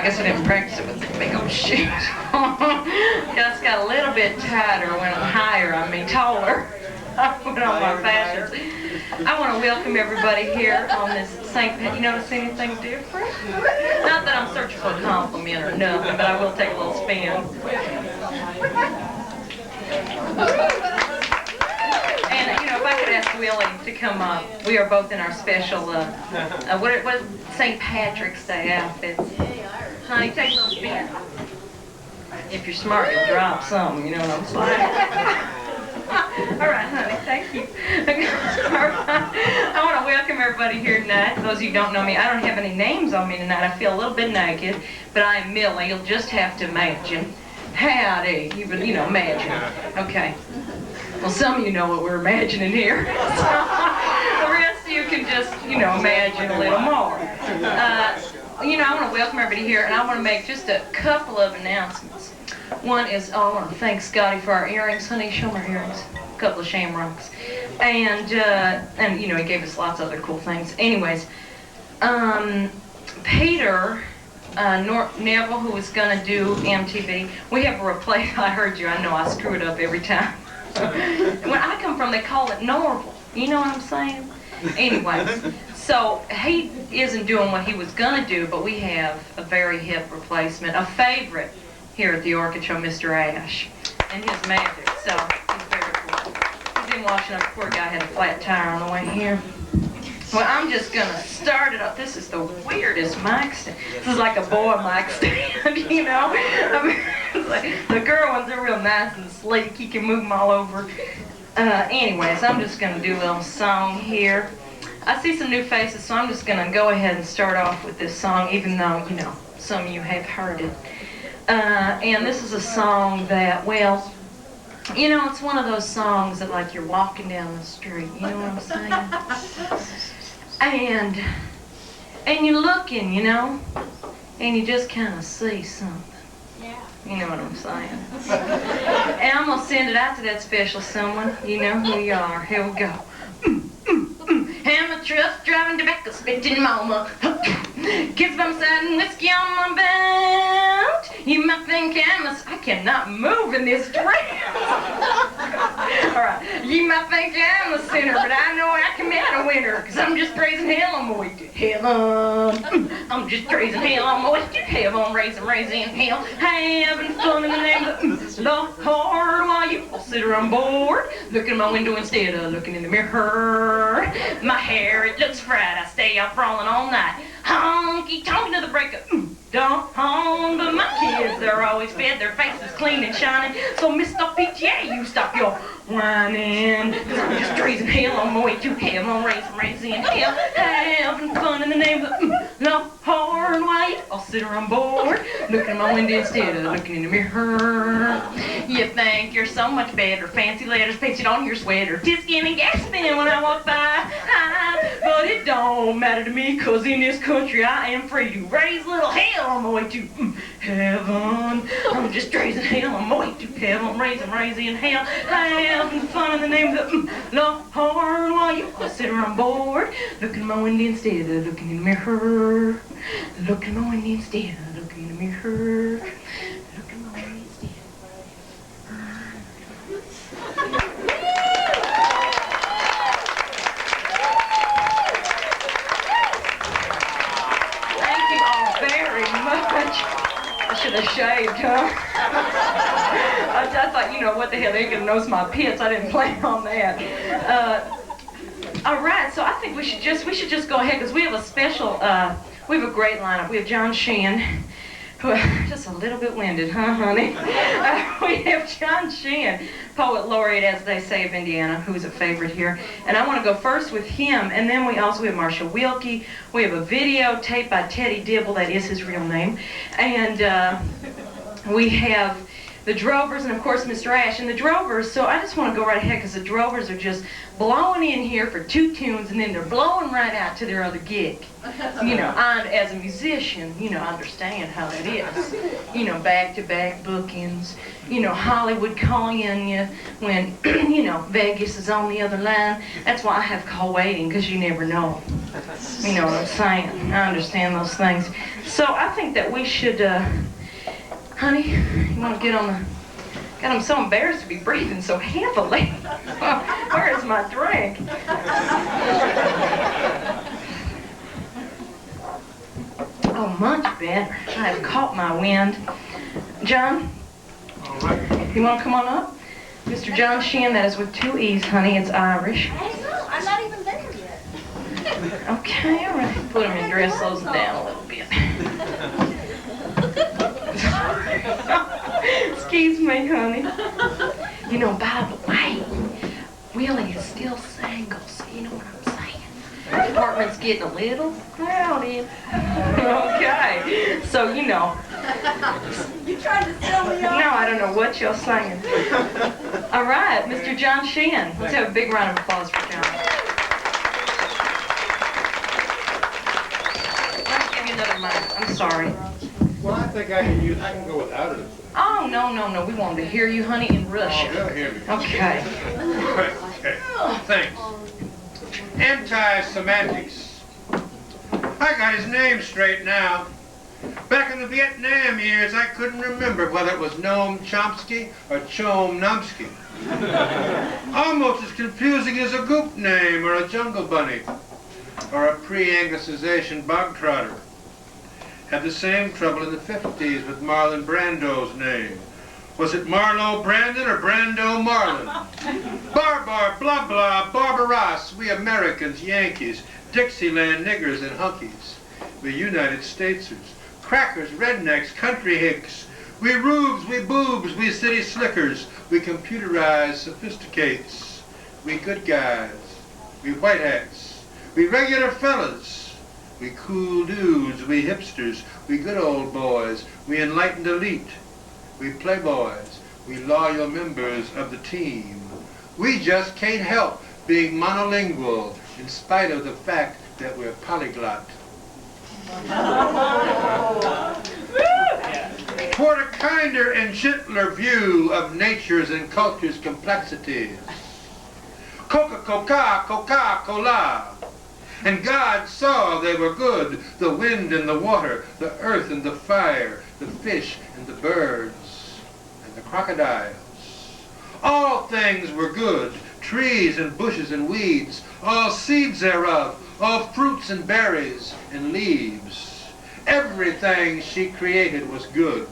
guess I didn't practice it with the big old shoes. Just got a little bit tighter when I'm higher, taller. I put on my fashions. I want to welcome everybody here on this St. Pat. You notice anything different? Not that I'm searching for a compliment or nothing, but I will take a little spin. And, if I could ask Willie to come up. We are both in our special, what St. Patrick's Day outfits. Honey, take a little spin. If you're smart, you'll drop some, you know what I'm saying? All right, honey, thank you. All right. I want to welcome everybody here tonight. For those of you who don't know me, I don't have any names on me tonight. I feel a little bit naked, but I am Millie. You'll just have to imagine. Howdy, imagine. Okay. Well, some of you know what we're imagining here. So, the rest of you can just, imagine a little more. I want to welcome everybody here, and I want to make just a couple of announcements. One is, I want to thank Scotty for our earrings. Honey, show me our earrings. A couple of shamrocks. And he gave us lots of other cool things. Anyways, Peter Neville, who is going to do MTV, we have a replace. I heard you. I know I screw it up every time. When I come from, they call it Norval. You know what I'm saying? Anyways, so he isn't doing what he was going to do, but we have a very hip replacement, a favorite here at the Orchid Show, Mr. Ash, and his magic. So he's very cool. He's been washing up. The poor guy had a flat tire on the way here. Well, I'm just going to start it up. This is the weirdest mic stand. This is like a boy mic stand, the girl ones are real nice and sleek. You can move them all over. Anyways, I'm just going to do a little song here. I see some new faces, so I'm just going to go ahead and start off with this song, even though, some of you have heard it. And this is a song that, well, it's one of those songs that, like, you're walking down the street, you know what I'm saying? And you're looking, and you just kind of see something. Yeah. You know what I'm saying? And I'm going to send it out to that special someone. You know who you are. Here we go. And my truck driving tobacco spitting mama. Kids by my side and whiskey on my belt. You might think I cannot move in this dress. Alright, you might think I'm a sinner, but I know I can be a winner. Cause I'm just praising hell on my way to heaven. I'm just praising hell on my way to heaven. Raising hell. Having fun in the name of the Lord. While you sit around bored, looking at my window instead of looking in the mirror. My hair, it looks fried. I stay up rolling all night. Honky tonkin' to the break of dawn. But my kids, they're always fed. Their faces clean and shining. So Mr. PTA, you stop your whining. Cause I'm just raising hell on my way to heaven. I'm raising hell. Having fun in the name of Lord. While I'll sit around bored, looking at my window instead of looking in the mirror. You think you're so much better. Fancy letters pasted on your sweater. Tisking and gasping when I walk by. But it don't matter to me, cause in this country I am free to raise little hell on my way to heaven. I'm just raising hell on my way to heaven. I'm raising hell. Having fun in the name of the Lord. While you sit around bored, looking at my window instead of looking in the mirror. Looking at my window instead of looking in the mirror. Looking at my window instead. Thank you all very much. I should have shaved, huh? I thought, what the hell, they're going to nose my pits. I didn't plan on that. All right, so I think we should just go ahead, because we have a special, we have a great lineup. We have John Sheehan, who, just a little bit winded, huh, honey? We have John Sheehan, poet laureate, as they say, of Indiana, who is a favorite here. And I want to go first with him, and then we also have Marshall Wilkie. We have a video taped by Teddy Dibble, that is his real name. And we have the Drovers, and of course Mr. Ash. And the Drovers, so I just want to go right ahead because the Drovers are just blowing in here for 2 tunes and then they're blowing right out to their other gig. You know, I, as a musician, you know, understand how that is. You know, back-to-back bookings, you know, Hollywood calling you when, you know, Vegas is on the other line. That's why I have call waiting, because you never know. You know what I'm saying? I understand those things. So I think that we should, honey, you want to get on the... God, I'm so embarrassed to be breathing so heavily. Where is my drink? Oh, much better. I have caught my wind. John? All right. You want to come on up? Mr. John Shinn, that is with 2 E's, honey. It's Irish. I'm not even there yet. Okay, all right. Put them in dress those down a little bit. Excuse me, honey. You know, by the way, Willie is still single, so you know what I'm saying. The apartment's getting a little crowded. Okay, so you know. You trying to sell me off? No, I don't know what you're saying. All right, Mr. John Shinn. Let's have a big round of applause for John. Let me give you another mic. I'm sorry. Well, I think I can go without it. Oh, no. We wanted to hear you, honey, in Oh, Russia. they'll hear me. Okay. Okay. Thanks. Anti-semantics. I got his name straight now. Back in the Vietnam years, I couldn't remember whether it was Noam Chomsky or Chom Nomsky. Almost as confusing as a goop name or a jungle bunny or a pre-Anglicization bog trotter. Had the same trouble in the 50s with Marlon Brando's name. Was it Marlo Brandon or Brando Marlon? Barbar, blah blah, Barbaros, we Americans, Yankees, Dixieland niggers and hunkies. We United Statesers, crackers, rednecks, country hicks. We rubes, we boobs, we city slickers. We computerized sophisticates. We good guys, we white hats, we regular fellas. We cool dudes, we hipsters, we good old boys, we enlightened elite, we playboys, we loyal members of the team. We just can't help being monolingual in spite of the fact that we're polyglot. Toward a kinder and gentler view of nature's and culture's complexities. Coca-Cola, Coca-Cola. And God saw they were good, the wind and the water, the earth and the fire, the fish and the birds, and the crocodiles. All things were good, trees and bushes and weeds, all seeds thereof, all fruits and berries and leaves. Everything she created was good.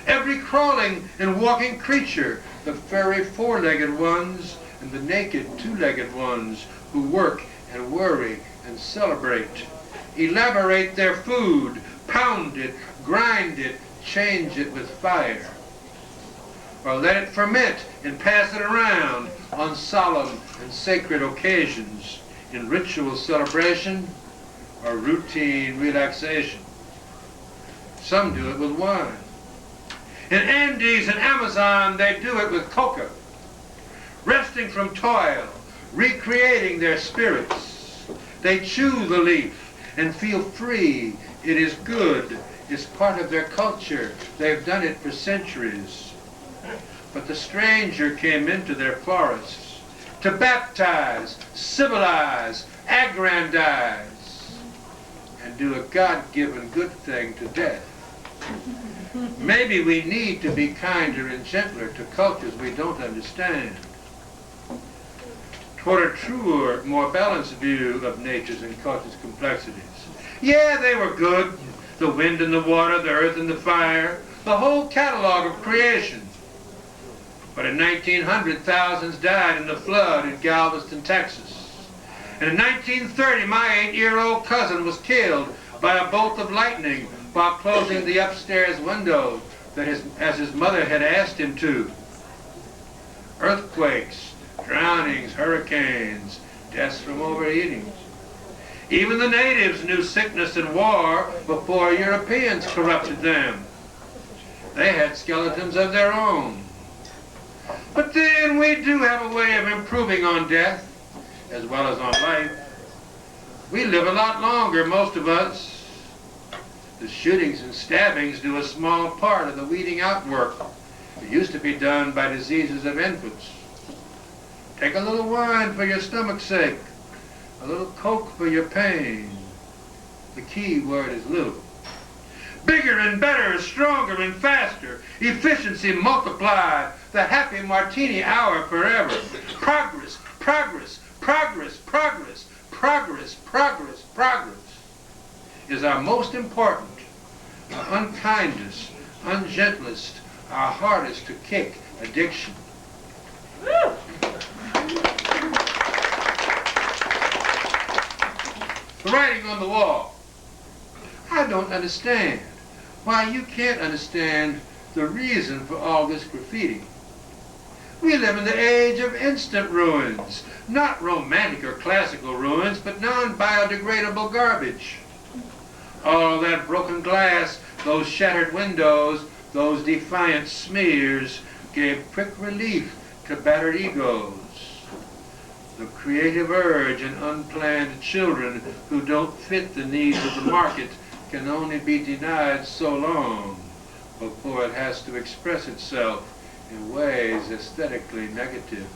Every crawling and walking creature, the furry four-legged ones and the naked two-legged ones who work and worry and celebrate, elaborate their food, pound it, grind it, change it with fire, or let it ferment and pass it around on solemn and sacred occasions, in ritual celebration or routine relaxation. Some do it with wine. In Andes and Amazon, they do it with coca, resting from toil, recreating their spirits. They chew the leaf and feel free. It is good. It's part of their culture. They've done it for centuries. But the stranger came into their forests to baptize, civilize, aggrandize, and do a God-given good thing to death. Maybe we need to be kinder and gentler to cultures we don't understand. Toward a truer, more balanced view of nature's and culture's complexities. Yeah, they were good. The wind and the water, the earth and the fire, the whole catalog of creation. But in 1900, thousands died in the flood in Galveston, Texas. And in 1930, my 8-year-old cousin was killed by a bolt of lightning while closing the upstairs window that as his mother had asked him to. Earthquakes, drownings, hurricanes, deaths from overeating. Even the natives knew sickness and war before Europeans corrupted them. They had skeletons of their own. But then we do have a way of improving on death, as well as on life. We live a lot longer, most of us. The shootings and stabbings do a small part of the weeding out work. It used to be done by diseases of infants. Take a little wine for your stomach's sake, a little Coke for your pain. The key word is little. Bigger and better, stronger and faster, efficiency multiplied, the happy martini hour forever. Progress, progress, progress, progress, progress, progress, progress is our most important, our unkindest, ungentlest, our hardest to kick addiction. The writing on the wall. I don't understand why you can't understand the reason for all this graffiti. We live in the age of instant ruins, not romantic or classical ruins, but non-biodegradable garbage. All that broken glass, those shattered windows, those defiant smears gave quick relief to battered egos. The creative urge in unplanned children who don't fit the needs of the market can only be denied so long before it has to express itself in ways aesthetically negative.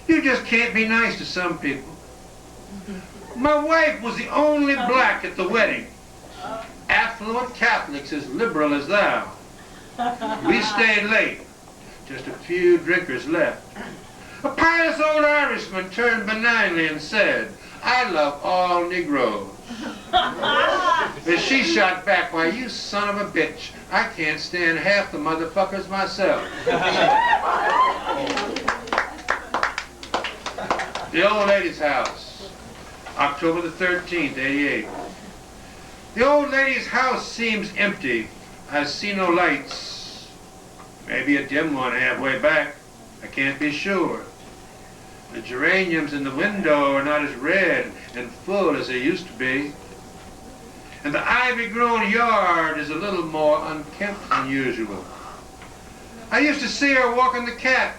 You just can't be nice to some people. My wife was the only black at the wedding. Affluent Catholics as liberal as thou. We stayed late. Just a few drinkers left. A pious old Irishman turned benignly and said, "I love all Negroes." But she shot back, "Why, you son of a bitch, I can't stand half the motherfuckers myself." The old lady's house, October the 13th, 88. The old lady's house seems empty. I see no lights. Maybe a dim one halfway back. I can't be sure. The geraniums in the window are not as red and full as they used to be. And the ivy-grown yard is a little more unkempt than usual. I used to see her walking the cat,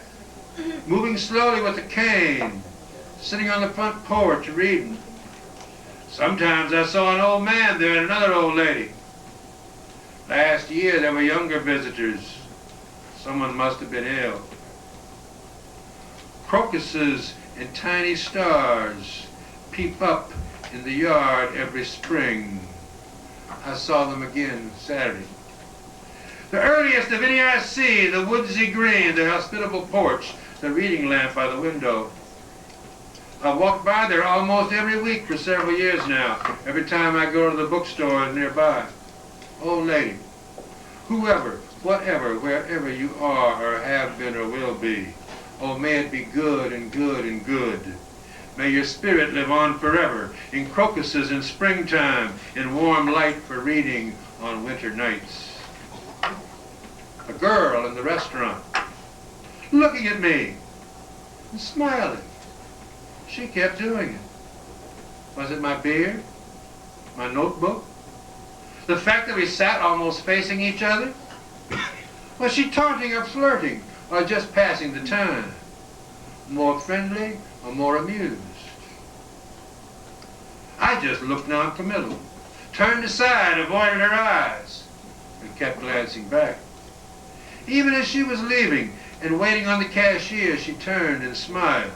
moving slowly with a cane, sitting on the front porch reading. Sometimes I saw an old man there and another old lady. Last year there were younger visitors. Someone must have been ill. Crocuses and tiny stars peep up in the yard every spring. I saw them again Saturday. The earliest of any I see, the woodsy green, the hospitable porch, the reading lamp by the window. I've walked by there almost every week for several years now, every time I go to the bookstore nearby. Old lady, whoever, whatever, wherever you are or have been or will be, oh, may it be good and good and good. May your spirit live on forever, in crocuses in springtime, in warm light for reading on winter nights. A girl in the restaurant, looking at me and smiling. She kept doing it. Was it my beard? My notebook? The fact that we sat almost facing each other? Was she taunting or flirting, or just passing the time? More friendly or more amused? I just looked non-committal, turned aside, avoided her eyes, and kept glancing back. Even as she was leaving and waiting on the cashier, she turned and smiled.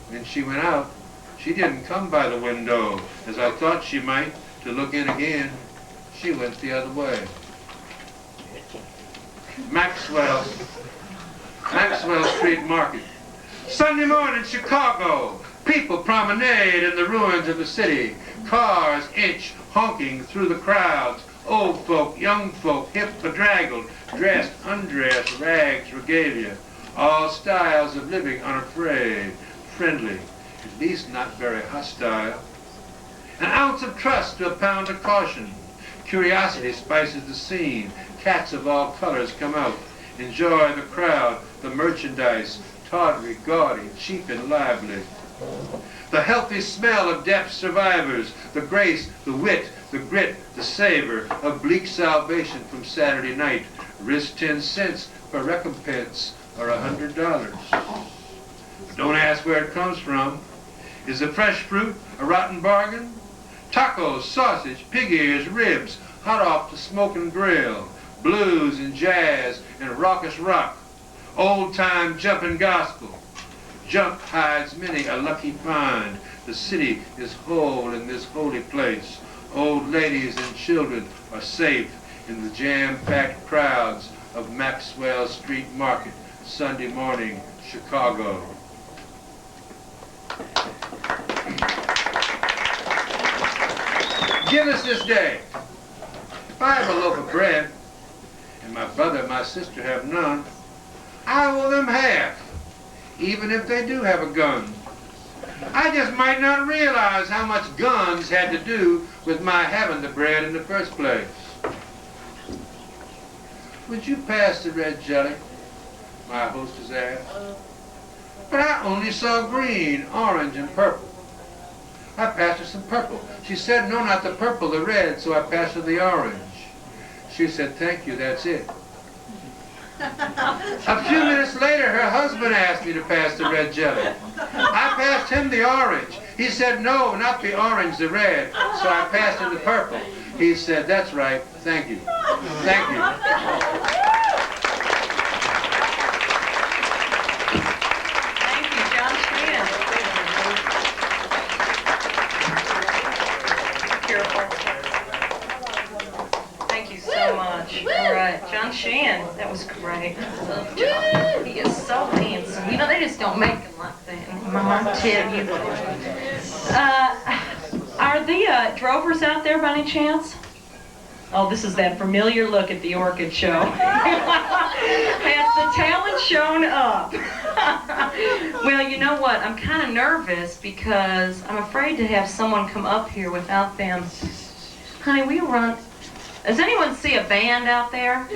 When she went out, she didn't come by the window, as I thought she might, to look in again. She went the other way. Maxwell Street Market. Sunday morning, Chicago. People promenade in the ruins of the city. Cars inch honking through the crowds. Old folk, young folk, hip, bedraggled, dressed, undressed, rags, regalia. All styles of living unafraid, friendly, at least not very hostile. An ounce of trust to a pound of caution. Curiosity spices the scene. Cats of all colors come out. Enjoy the crowd, the merchandise, tawdry, gaudy, cheap and lively. the healthy smell of deaf survivors, the grace, the wit, the grit, the savor of bleak salvation from Saturday night. Risk 10 cents for recompense or $100. Don't ask where it comes from. Is the fresh fruit a rotten bargain? Tacos, sausage, pig ears, ribs, hot off the smoking grill, blues and jazz and raucous rock, old-time jumping gospel. Jump hides many a lucky find. The city is whole in this holy place. Old ladies and children are safe in the jam-packed crowds of Maxwell Street Market, Sunday morning, Chicago. Give us this day. If I have a loaf of bread, and my brother and my sister have none, I owe them half, even if they do have a gun. I just might not realize how much guns had to do with my having the bread in the first place. Would you pass the red jelly? My hostess asked. But I only saw green, orange, and purple. I passed her some purple. She said, no, not the purple, the red, so I passed her the orange. She said, thank you, that's it. A few minutes later, her husband asked me to pass the red jelly. I passed him the orange. He said, no, not the orange, the red. So I passed him the purple. He said, that's right, thank you. Thank you. Thank you, John Schmidt. Careful. Thank you so much. All right, John Shan, that was great. I love John. He is so handsome. You know, they just don't make him like that. Mom, I tell you. Are the drovers out there by any chance? Oh, this is that familiar look at the Orchid show. Has the talent shown up? Well, you know what? I'm kind of nervous because I'm afraid to have someone come up here without them. Honey, will you run? Does anyone see a band out there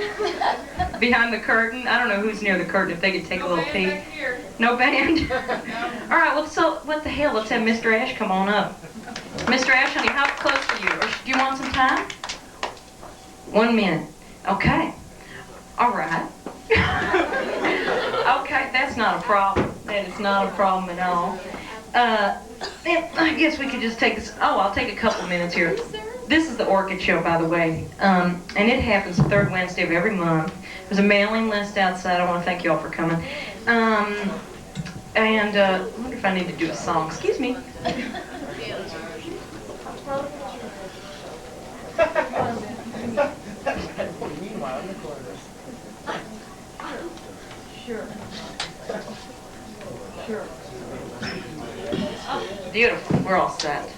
behind the curtain? I don't know who's near the curtain, if they could take a little peek. No band? All right, well, so what the hell? Let's have Mr. Ash come on up. Mr. Ash, honey, how close are you? Or do you want some time? 1 minute. Okay. All right. Okay, that's not a problem. That is not a problem at all. I guess we could just take this. Oh, I'll take a couple minutes here. This is the Orchid show, by the way, and it happens the third Wednesday of every month. There's a mailing list outside. I want to thank you all for coming. I wonder if I need to do a song. Excuse me. Sure. Sure. Beautiful. We're all set.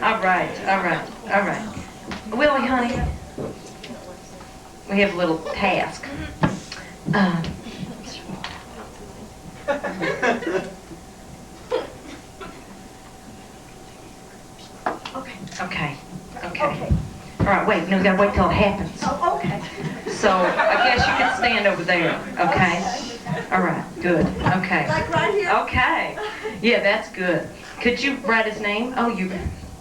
All right, all right, all right. Willie, honey, we have a little task. Okay. All right, wait, no, we gotta wait till it happens. Oh, okay. So, I guess you can stand over there, okay? All right, good, okay. Like right here? Okay, yeah, that's good. Could you write his name? Oh,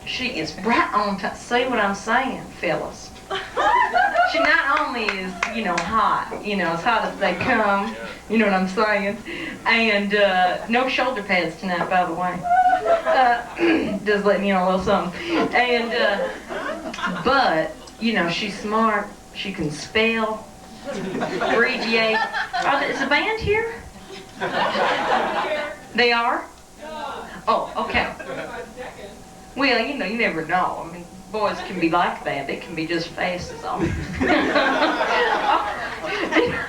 she is right on top. See what I'm saying, fellas? She not only is, hot, as hot as they come, you know what I'm saying? And no shoulder pads tonight, by the way. Just letting you know a little something. And, but, she's smart. She can spell, abbreviate. Is the band here? They are? Oh, okay. Well, you never know. I mean, boys can be like that. They can be just fast as all. Did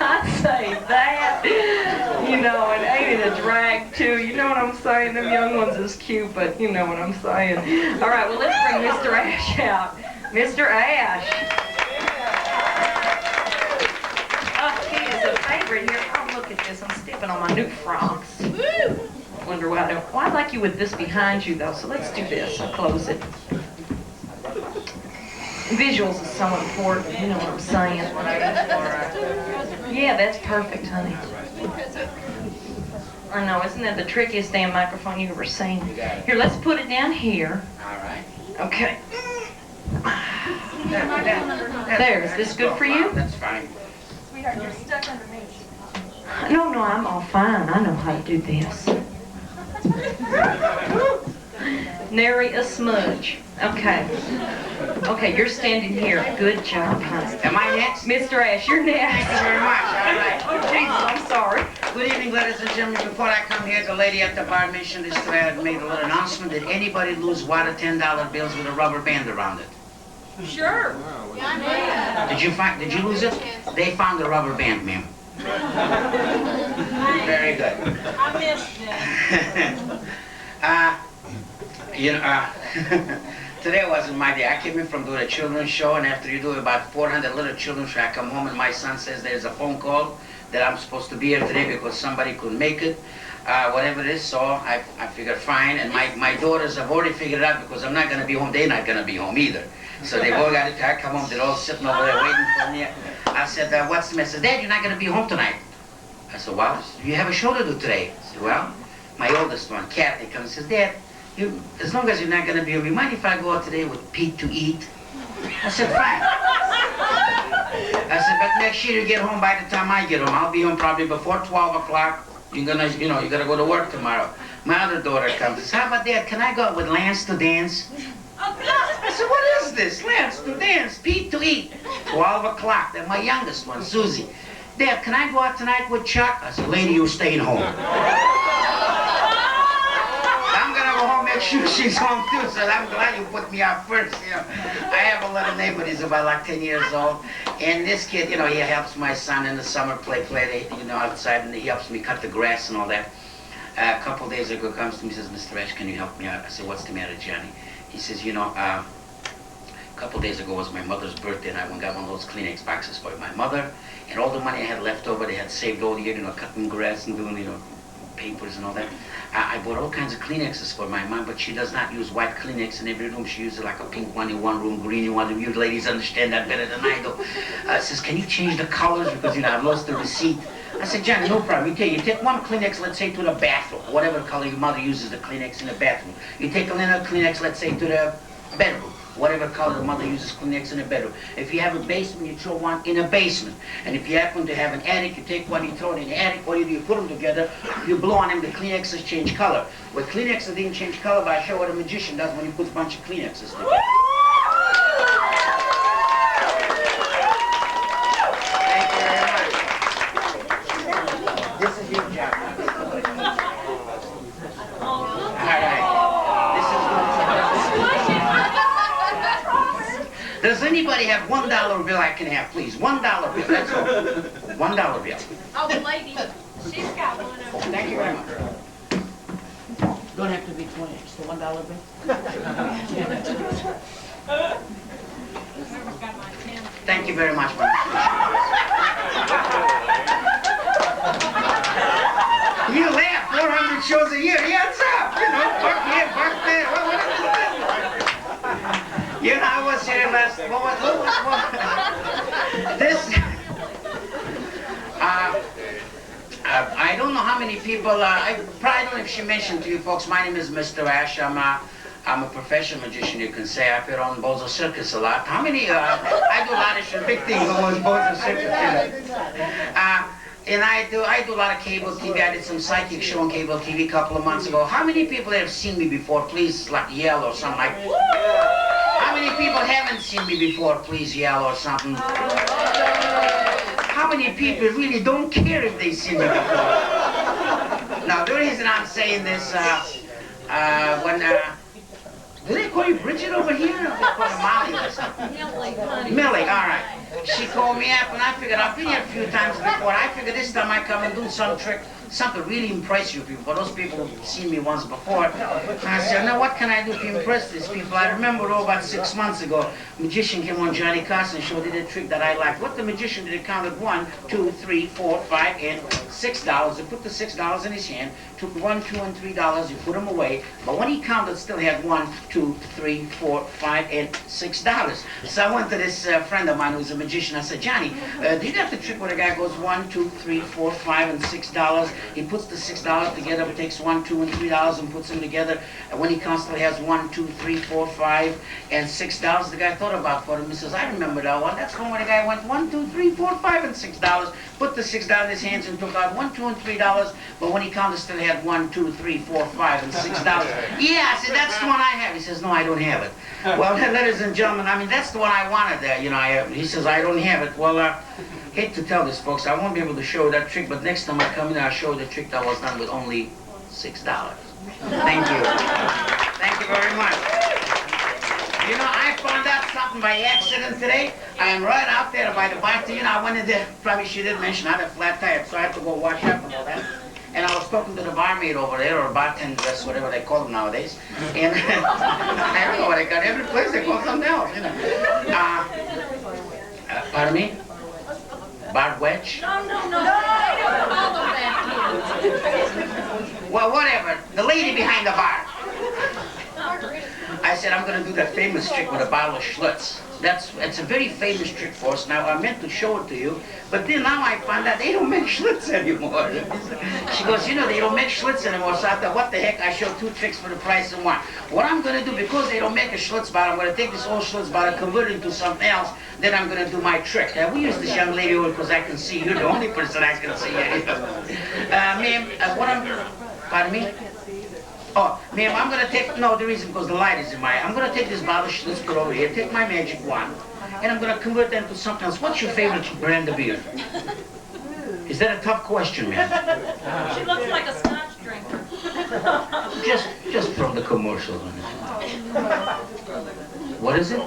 I say that? And ain't it a drag, too? You know what I'm saying? Them young ones is cute, but you know what I'm saying. All right, well, let's bring Mr. Ash out. Mr. Ash. Oh, he is a favorite here. Oh, look at this. I'm stepping on my new frocks. Wonder why I don't. Well, I like you with this behind you, though, so let's do this. I'll close it. Visuals is so important, you know what I'm saying. Yeah, that's perfect, honey. I know, isn't that the trickiest damn microphone you ever seen? You got it. Here, let's put it down here. All right. Okay. There, There, is this good for you? That's fine. Sweetheart, you're stuck underneath. No, I'm all fine. I know how to do this. Nary a smudge. Okay. Okay, you're standing here. Good job, honey. Am I next? Mr. Ash, you're Thank next. you very much. All right. Oh, Jesus, I'm sorry. Good evening, ladies and gentlemen. Before I come here, the lady at the bar mentioned this today. I made a little announcement. Did anybody lose water $10 bills with a rubber band around it? Sure. Did you lose it? They found the rubber band, ma'am. Very good. I missed it. Today wasn't my day. I came in from doing a children's show, and after you do about 400 little children's show, I come home and my son says there's a phone call that I'm supposed to be here today because somebody couldn't make it. Whatever it is, so I figured fine, and my daughters have already figured it out because I'm not going to be home. They're not going to be home either. So they've all got it. I come home, they're all sitting over there waiting for me. I said, what's the message? Dad, you're not going to be home tonight. I said, well, you have a show to do today. I said, well, my oldest one, Kathy, comes and says, Dad, as long as you're not going to be home, you mind if I go out today with Pete to eat? I said, fine. I said, but make sure you get home by the time I get home. I'll be home probably before 12 o'clock. You gotta go to work tomorrow. My other daughter comes and says, how about Dad, can I go out with Lance to dance? I said, what is this? Lance to dance, Pete to eat. 12 o'clock, then my youngest one, Susie. Dad, can I go out tonight with Chuck? I said, lady, you're staying home. I'm gonna go home, make sure she's home too, so I'm glad you put me out first. I have a little neighbor, he's about like 10 years old, and this kid, he helps my son in the summer play, outside, and he helps me cut the grass and all that. A couple days ago, comes to me, says, Mr. Ash, can you help me out? I said, what's the matter, Johnny? He says, a couple days ago was my mother's birthday, and I went and got one of those Kleenex boxes for my mother, and all the money I had left over, they had saved all year, cutting grass and doing, papers and all that. I bought all kinds of Kleenexes for my mom, but she does not use white Kleenex in every room. She uses like a pink one in one room, green in one room. You ladies understand that better than I do. Says, can you change the colors? Because, I've lost the receipt. I said, Johnny, no problem. You take one Kleenex, let's say, to the bathroom, whatever color your mother uses the Kleenex in the bathroom. You take another Kleenex, let's say, to the bedroom, whatever color the mother uses Kleenex in the bedroom. If you have a basement, you throw one in a basement. And if you happen to have an attic, you take one, you throw it in the attic. What do? You put them together, you blow on them, the Kleenexes change color. With Kleenexes didn't change color, but I show what a magician does when he puts a bunch of Kleenexes together. Thank you very much. This is your job. All right. Does anybody have $1 bill I can have, please? $1 bill, that's all. $1 bill. Oh, the lady, she's got one of them. Thank you very much. Don't have to be 20, it's the $1 bill. Thank you very much, ma'am. You laugh, 400 shows a year, yeah, what's up? Buck here, buck there, what is this? I was here last, this, I don't know how many people, I probably don't know if she mentioned to you folks, my name is Mr. Ash, I'm a professional magician, you can say. I appear on Bozo Circus a lot. How many, I do a lot of big things on Bozo Circus, and I do a lot of cable TV. I did some psychic show on cable TV a couple of months ago. How many people have seen me before? Please, like, yell or something like. How many people haven't seen me before? Please yell or something. How many people really don't care if they see me before? Now, the reason I'm saying this, do they call you Bridget over here? Or do they call you Molly or something? Millie, all right. She called me up, and I figured I've been here a few times before. I figured this time I come and do some trick, something really impress you people. For those people who've seen me once before, I said, now what can I do to impress these people? I remember about 6 months ago, a magician came on Johnny Carson's show, did a trick that I liked. What the magician did, he counted 1, 2, 3, 4, 5, and $6. He put the $6 in his hand, took $1, $2, and $3, he put them away. But when he counted, still he had 1, 2, 3, 4, 5, and $6. So I went to this friend of mine who's a magician. I said, Johnny, do you got the trick where the guy goes 1, 2, 3, 4, 5, and $6? He puts the $6 together, takes $1, $2, and $3 and puts them together. And when he constantly has 1, 2, 3, 4, 5, and $6, the guy thought about for him. He says, I remember that one. That's when the guy went 1, 2, 3, 4, 5, and $6. Put the $6 in his hands and took out 1, 2, and $3. But when he counted, still had 1, 2, 3, 4, 5, and $6. Yeah, I said, that's the one I have. He says, no, I don't have it. Well, ladies and gentlemen, I mean, that's the one I wanted there. You know, he says, I don't have it. Well, hate to tell this, folks, I won't be able to show that trick, but next time I come in, I'll show the trick that was done with only $6. Thank you. Thank you very much. You know, I found out something by accident today. I am right out there by the bar. You know, I went in there, probably she didn't mention I had a flat tire, so I had to go wash up and all that. And I was talking to the barmaid over there, or bartenders, whatever they call them nowadays. And I don't know what they got. Every place they call something else, you know. Pardon me? Bar wedge? No. They don't call them that. Well, whatever. The lady behind the bar. I said, I'm going to do that famous trick with a bottle of Schlitz. It's a very famous trick for us. Now, I meant to show it to you, but then now I found out they don't make Schlitz anymore. She goes, you know, they don't make Schlitz anymore, so I thought, what the heck, I showed 2 tricks for the price of 1. What I'm going to do, because they don't make a Schlitz bottle, I'm going to take this old Schlitz bottle, convert it into something else, then I'm going to do my trick. Now, we use this young lady over because I can see. You're the only person I can see. Ma'am, pardon me? Oh, ma'am, I'm going to take, no, the reason because the light is in my eye. I'm going to take this bottle, let's go over here, take my magic wand, and I'm going to convert that into something else. What's your favorite brand of beer? Is that a tough question, ma'am? She looks like a scotch drinker. Just throw the commercial on it. What is it?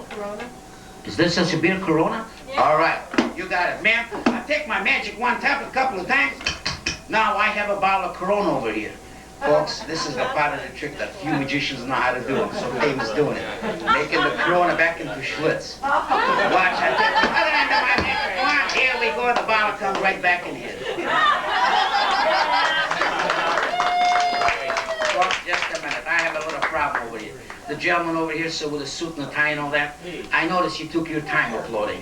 Is there such a beer, Corona? Yeah. All right, you got it. Ma'am, I take my magic wand, tap it a couple of times. Now I have a bottle of Corona over here. Folks, this is the part of the trick that few magicians know how to do. I'm so famous doing it. Making the Corona back into Schlitz. Watch, I take the other end of my magic wand. Here we go, the bottle comes right back in here. Well, just a minute. I have a little problem over here. The gentleman over here, so with a suit and a tie and all that, I noticed you took your time applauding.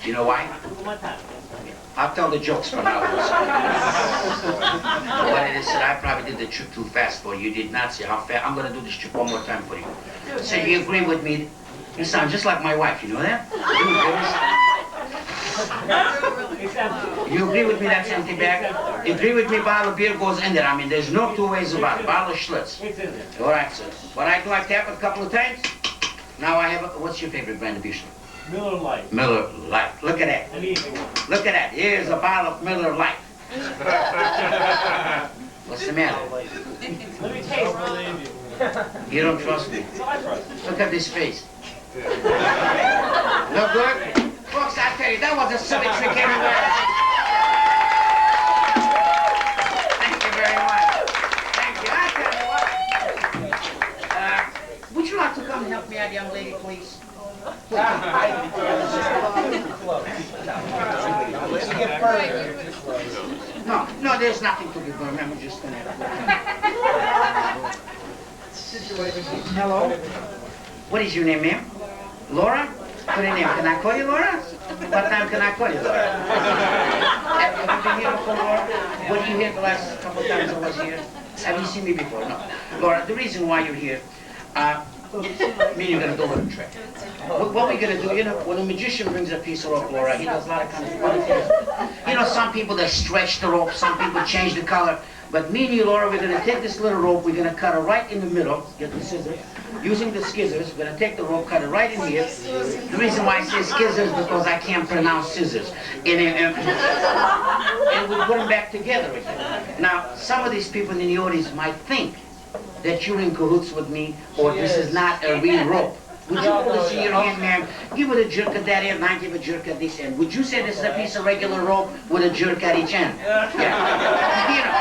You know why? I'll tell the jokes from now on. What it is, said, I probably did the trick too fast for you. You did not see how fast. I'm going to do this trick one more time for you. So you agree with me? You sound just like my wife. You know that? You agree with me that's empty bag? You agree with me bottle of beer goes in there? I mean, there's no 2 ways about it. Bottle of Schlitz. All right, sir. What I do, I tap it a couple of times. Now I have a, what's your favorite brand of beer? Miller Lite. Miller Lite. Look at that. Look at that. Here's a bottle of Miller Lite. What's the matter? Let me taste. You don't trust me? Look at this face. Look good? Folks, I tell you, that was a silly trick everywhere. Thank you very much. Thank you. I tell you what. Would you like to come help me out, young lady, please? No, there's nothing to be burned. I'm just gonna Hello? What is your name, ma'am? Laura? What is your name? Can I call you Laura? What time can I call you, Laura? Have you been here before, Laura? Were you here the last couple of times I was here? Have you seen me before? No. Laura, the reason why you're here, me, you're gonna go with a trick. What we're gonna do, you know, when a magician brings a piece of rope, Laura, he does a lot of kind of funny things. You know, some people they stretch the rope, some people change the color. But me and you, Laura, we're gonna take this little rope, we're gonna cut it right in the middle. Get the scissors. Using the scissors, we're gonna take the rope, cut it right in here. The reason why I say scissors is because I can't pronounce scissors. And we put them back together again. Now, some of these people in the audience might think that you're in cahoots with me, or this is not a real rope. Would you hold this in your hand, ma'am? Give it a jerk at that end, and I give a jerk at this end. Would you say this is a piece of regular rope with a jerk at each end? Yeah.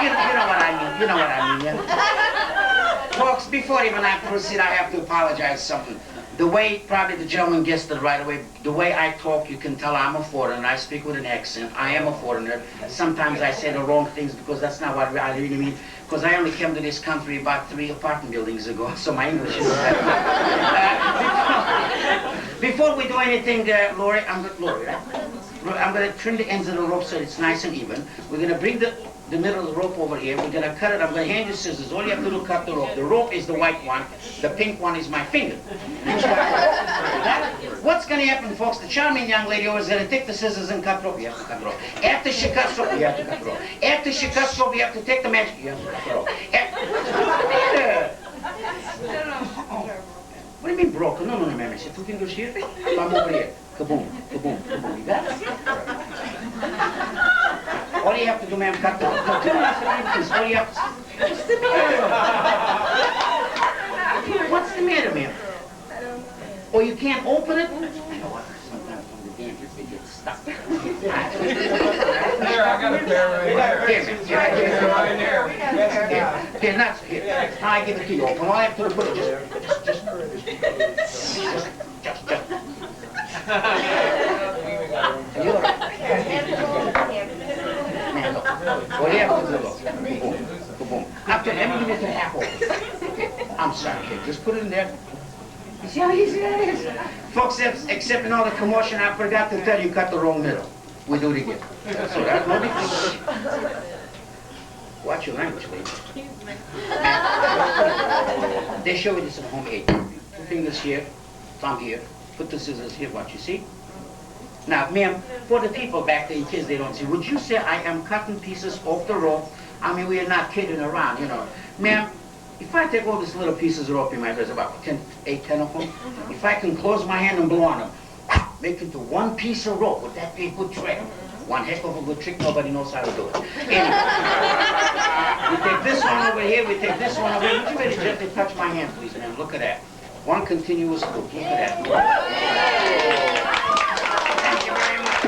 You know what I mean. You know what I mean, yeah? Folks, before even I proceed, I have to apologize something. The way, probably the gentleman guessed it right away, the way I talk, you can tell I'm a foreigner. I speak with an accent. I am a foreigner. Sometimes I say the wrong things because that's not what I really mean. Because I only came to this country about 3 apartment buildings ago, so my English is before we do anything, Lori, right? I'm going to trim the ends of the rope so it's nice and even. We're going to bring the the middle of the rope over here. We're gonna cut it. I'm gonna hand you scissors. All you have to do is cut the rope. The rope is the white one. The pink one is my finger. What's gonna happen, folks? The charming young lady always gonna take the scissors and cut rope. You have to cut rope. After she cuts rope, you have to cut rope. After she cuts rope, you have to take the magic. You have to cut rope. What's the matter? What do you mean broken? No, remember. See, 2 fingers here. Thumb over here. Kaboom, kaboom, kaboom. You got it? All you have to do, ma'am, cut the rope. No, all you have to... What's the matter? What's the matter, ma'am? Or you can't open it? I know what, sometimes from the dentures they get stuck. Here, I got a pair right here. Here, nuts, here. I give it to you. All I have to do is put it just. You're right. Man, look. All you have to do, look. Boom, boom. After every minute and a half over. I'm sorry, kid. Just put it in there. You see how easy that is? Folks, except in all the commotion, I forgot to tell you, cut the wrong middle. We do it again. So that's no big deal. Watch your language, please. They show you this at home 8. 2 fingers here, thumb here. Put the scissors here, watch, you see? Now, ma'am, for the people back there in case they don't see, would you say I am cutting pieces off the rope? I mean, we are not kidding around, you know. Ma'am, if I take all these little pieces of rope in my dress, about 8, 10 of them, if I can close my hand and blow on them, make it into one piece of rope, would that be a good trick? One heck of a good trick, nobody knows how to do it. Anyway, we take this one over here, we take this one over here. Would you really gently touch my hand, please, ma'am? Look at that. One continuous loop. Look at that. Thank you very much.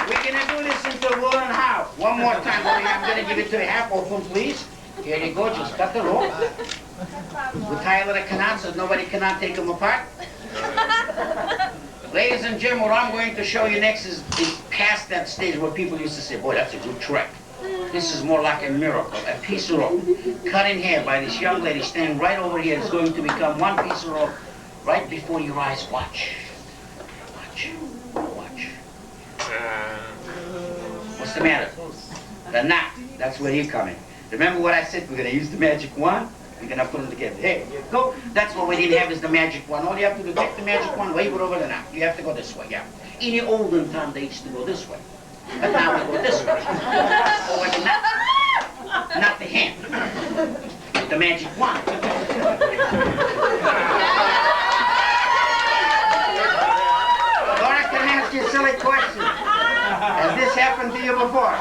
We're going to do this until we're in half. One more time. I'm going to give it to you half open, please. Here you go. Just cut the rope. We tie a little knot so nobody cannot take them apart. Ladies and gentlemen, what I'm going to show you next is past that stage where people used to say, boy, that's a good trick. This is more like a miracle, a piece of rope cut in half by this young lady standing right over here. It's going to become one piece of rope right before your eyes. Watch. Watch. Watch. What's the matter? The knot. That's where you come in. Remember what I said? We're going to use the magic wand. We're going to put them together. Here you go. That's what we didn't have is the magic wand. All you have to do, take the magic wand, wave it over the knot. You have to go this way, yeah. In the olden time, they used to go this way. But now we go this way. Over the knot. Not the hand. The magic wand. Laura, can I ask you a silly question? Has this happened to you before?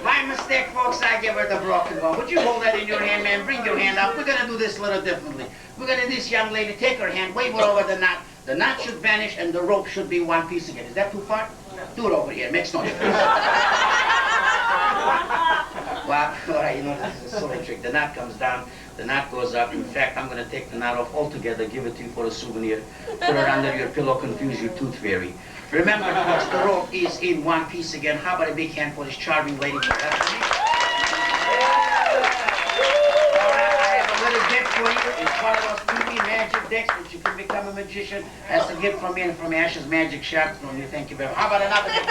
My mistake, folks, I give her the broken one. Would you hold that in your hand, man? Bring your hand up. We're going to do this a little differently. We're going to this young lady, take her hand, wave it over the knot. The knot should vanish and the rope should be one piece again. Is that too far? Do it over here. It makes no difference. Well, all right, you know, this is a silly trick. The knot comes down, the knot goes up. In fact, I'm going to take the knot off altogether, give it to you for a souvenir, put it under your pillow, confuse your tooth fairy. Remember, folks, the rope is in one piece again. How about a big hand for this charming lady? I have a little gift for you. It's one of those TV magic decks that you can become a magician. That's a gift from me and from Ash's Magic Shop. From you. Thank you very much. How about another gift?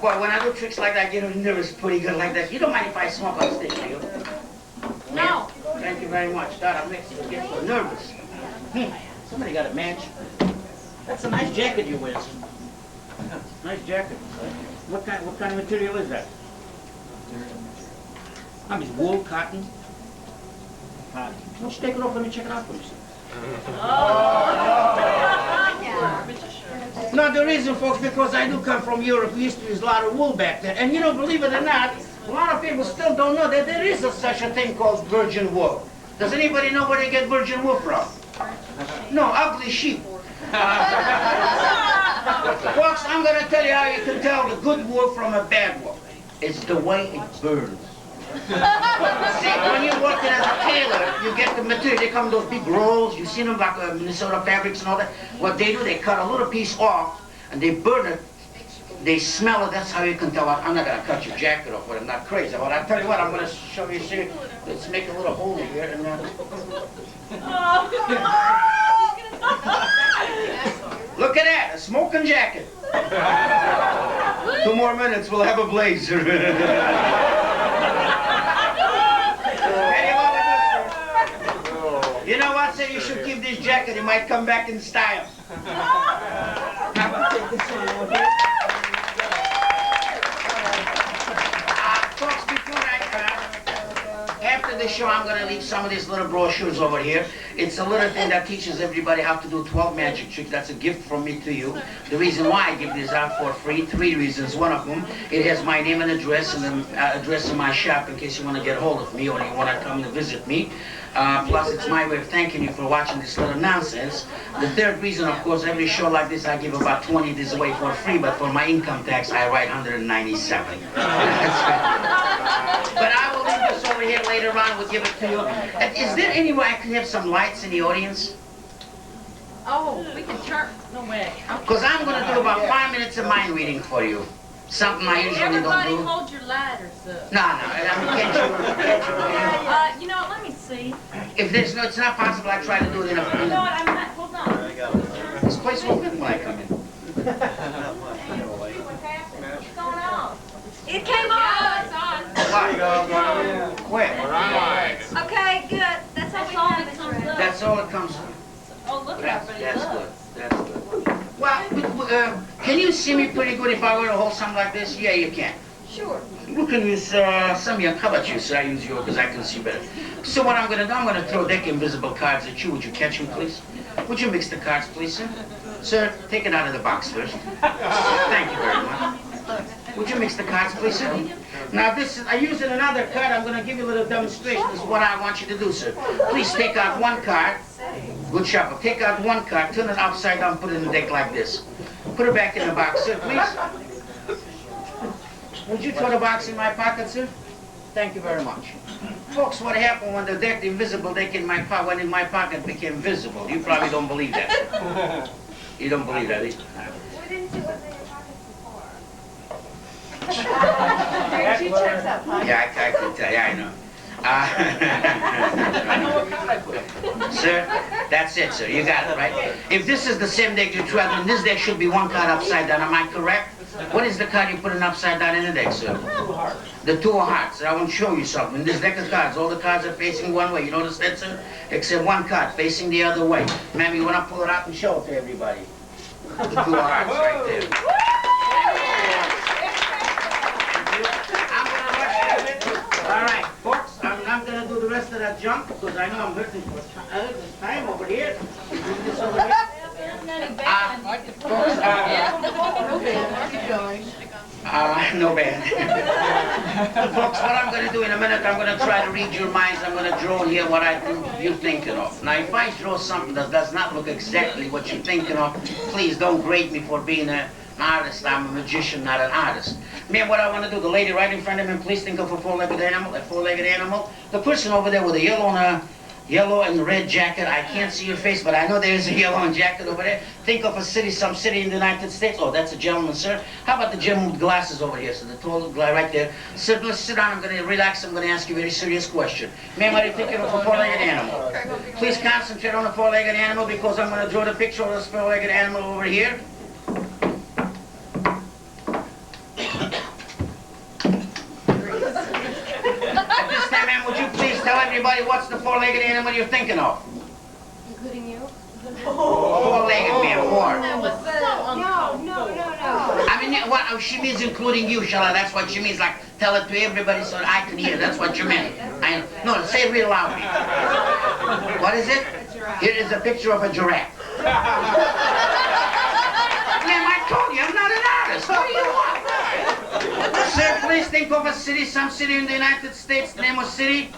Boy, when I do tricks like that, I get nervous pretty good like that. You don't mind if I smoke on stage, do you? No. Thank you very much. God, I'm making you get so nervous. Somebody got a match. That's a nice jacket you wear. Nice jacket. What kind of material is that? I mean, wool, cotton? Cotton. Why don't you take it off? Let me check it out for you. No, the reason, folks, because I do come from Europe. We used to use a lot of wool back then. And you know, believe it or not, a lot of people still don't know that there is such a thing called virgin wool. Does anybody know where they get virgin wool from? No, ugly sheep. Folks, I'm going to tell you how you can tell the good wool from a bad wool. It's the way it burns. See, when you're working as a tailor, you get the material. They come in those big rolls. You've seen them like Minnesota fabrics and all that. What they do, they cut a little piece off and they burn it. They smell it. That's how you can tell. I'm not going to cut your jacket off, but I'm not crazy. But I'll tell you what, I'm going to show you. See, let's make a little hole here and Look at that, a smoking jacket. 2 more minutes, we'll have a blazer. You know what, sir? You should keep this jacket. It might come back in style. Folks, before after the show, I'm going to leave some of these little brochures over here. It's a little thing that teaches everybody how to do 12 magic tricks. That's a gift from me to you. The reason why I give this out for free, 3 reasons. One of them, it has my name and address, and the address of my shop in case you want to get hold of me or you want to come to visit me. Plus, it's my way of thanking you for watching this little nonsense. The 3rd reason, of course, every show like this, I give about 20 of these away for free, but for my income tax, I write 197. But I will leave this over here later on. We'll give it to you. Is there any way I can have some lights in the audience? Oh, we can turn. No way. Because I'm going to do about 5 minutes of mind reading for you. Something I usually don't do. Everybody hold your ladders up. No, I mean, can't you? You know what, let me see. If there's no, it's not possible, I try to do it in a... You know what, I'm not, hold on. This place won't fit when I come in. What's going on? It came on. Yeah, it's on. Where? Okay, good. That's all that comes up. That's all it comes from. Oh, look at everybody. That's good. That's good. Well, can you see me pretty good if I were to hold something like this? Yeah, you can. Sure. Look at this, some of you, how about you, sir? I use yours because I can see better. So what I'm going to do, I'm going to throw a deck of invisible cards at you. Would you catch them, please? Would you mix the cards, please, sir? Sir, take it out of the box first. Thank you very much. Would you mix the cards, please, sir? Now, this is, I'm using another card. I'm going to give you a little demonstration. This is what I want you to do, sir. Please take out one card. Good shuffle. Take out one card, turn it upside down, put it in the deck like this. Put it back in the box, sir, please. Would you throw the box in my pocket, sir? Thank you very much. Folks, what happened when the deck, the invisible deck in my pocket, went in my pocket, became visible? You probably don't believe that. You don't believe that, either. We didn't see what's in your pockets before. Yeah, I can tell you, I know. I know what kind I put. Sir, that's it, sir. You got it, right? If this is the same deck you tried, then this deck should be one card upside down. Am I correct? What is the card you put in upside down in the deck, sir? 2 hearts. The 2 of hearts. I want to show you something. In this deck of cards, all the cards are facing one way. You notice that, sir? Except one card facing the other way. Ma'am, you want to pull it out and show it to everybody? The 2 of hearts right there. I'm going to rush a bit. All right, folks, I'm not going to do the rest of that junk because I know I'm hurting for time over here. This over here. Folks, no bad. Folks, what I'm going to do in a minute, I'm going to try to read your minds. I'm going to draw here what I think you're thinking of. Now, if I draw something that does not look exactly what you're thinking of, please don't grade me for being an artist. I'm a magician, not an artist. Man, what I want to do, the lady right in front of me, please think of a 4-legged animal, a 4-legged animal. The person over there with a yellow and red jacket. I can't see your face, but I know there's a yellow and jacket over there. Think of a city, some city in the United States. Oh, that's a gentleman, sir. How about the gentleman with glasses over here? So the tall guy right there. Sir, let's sit down. I'm going to relax. I'm going to ask you a very serious question. Ma'am, are you thinking of a 4-legged animal? Please concentrate on the 4-legged animal because I'm going to draw the picture of this 4-legged animal over here. At this time, ma'am, would you please tell everybody what's the 4-legged animal you're thinking of? Including you? 4-legged, ma'am, 4. No. I mean, what she means including you, Shala. That's what she means. Like, tell it to everybody so I can hear. That's what you meant. No, say it real loud. What is it? Here is a picture of a giraffe. Ma'am, I told you, I'm not an artist. What do you want? Sir, please think of a city, some city in the United States. Name of city?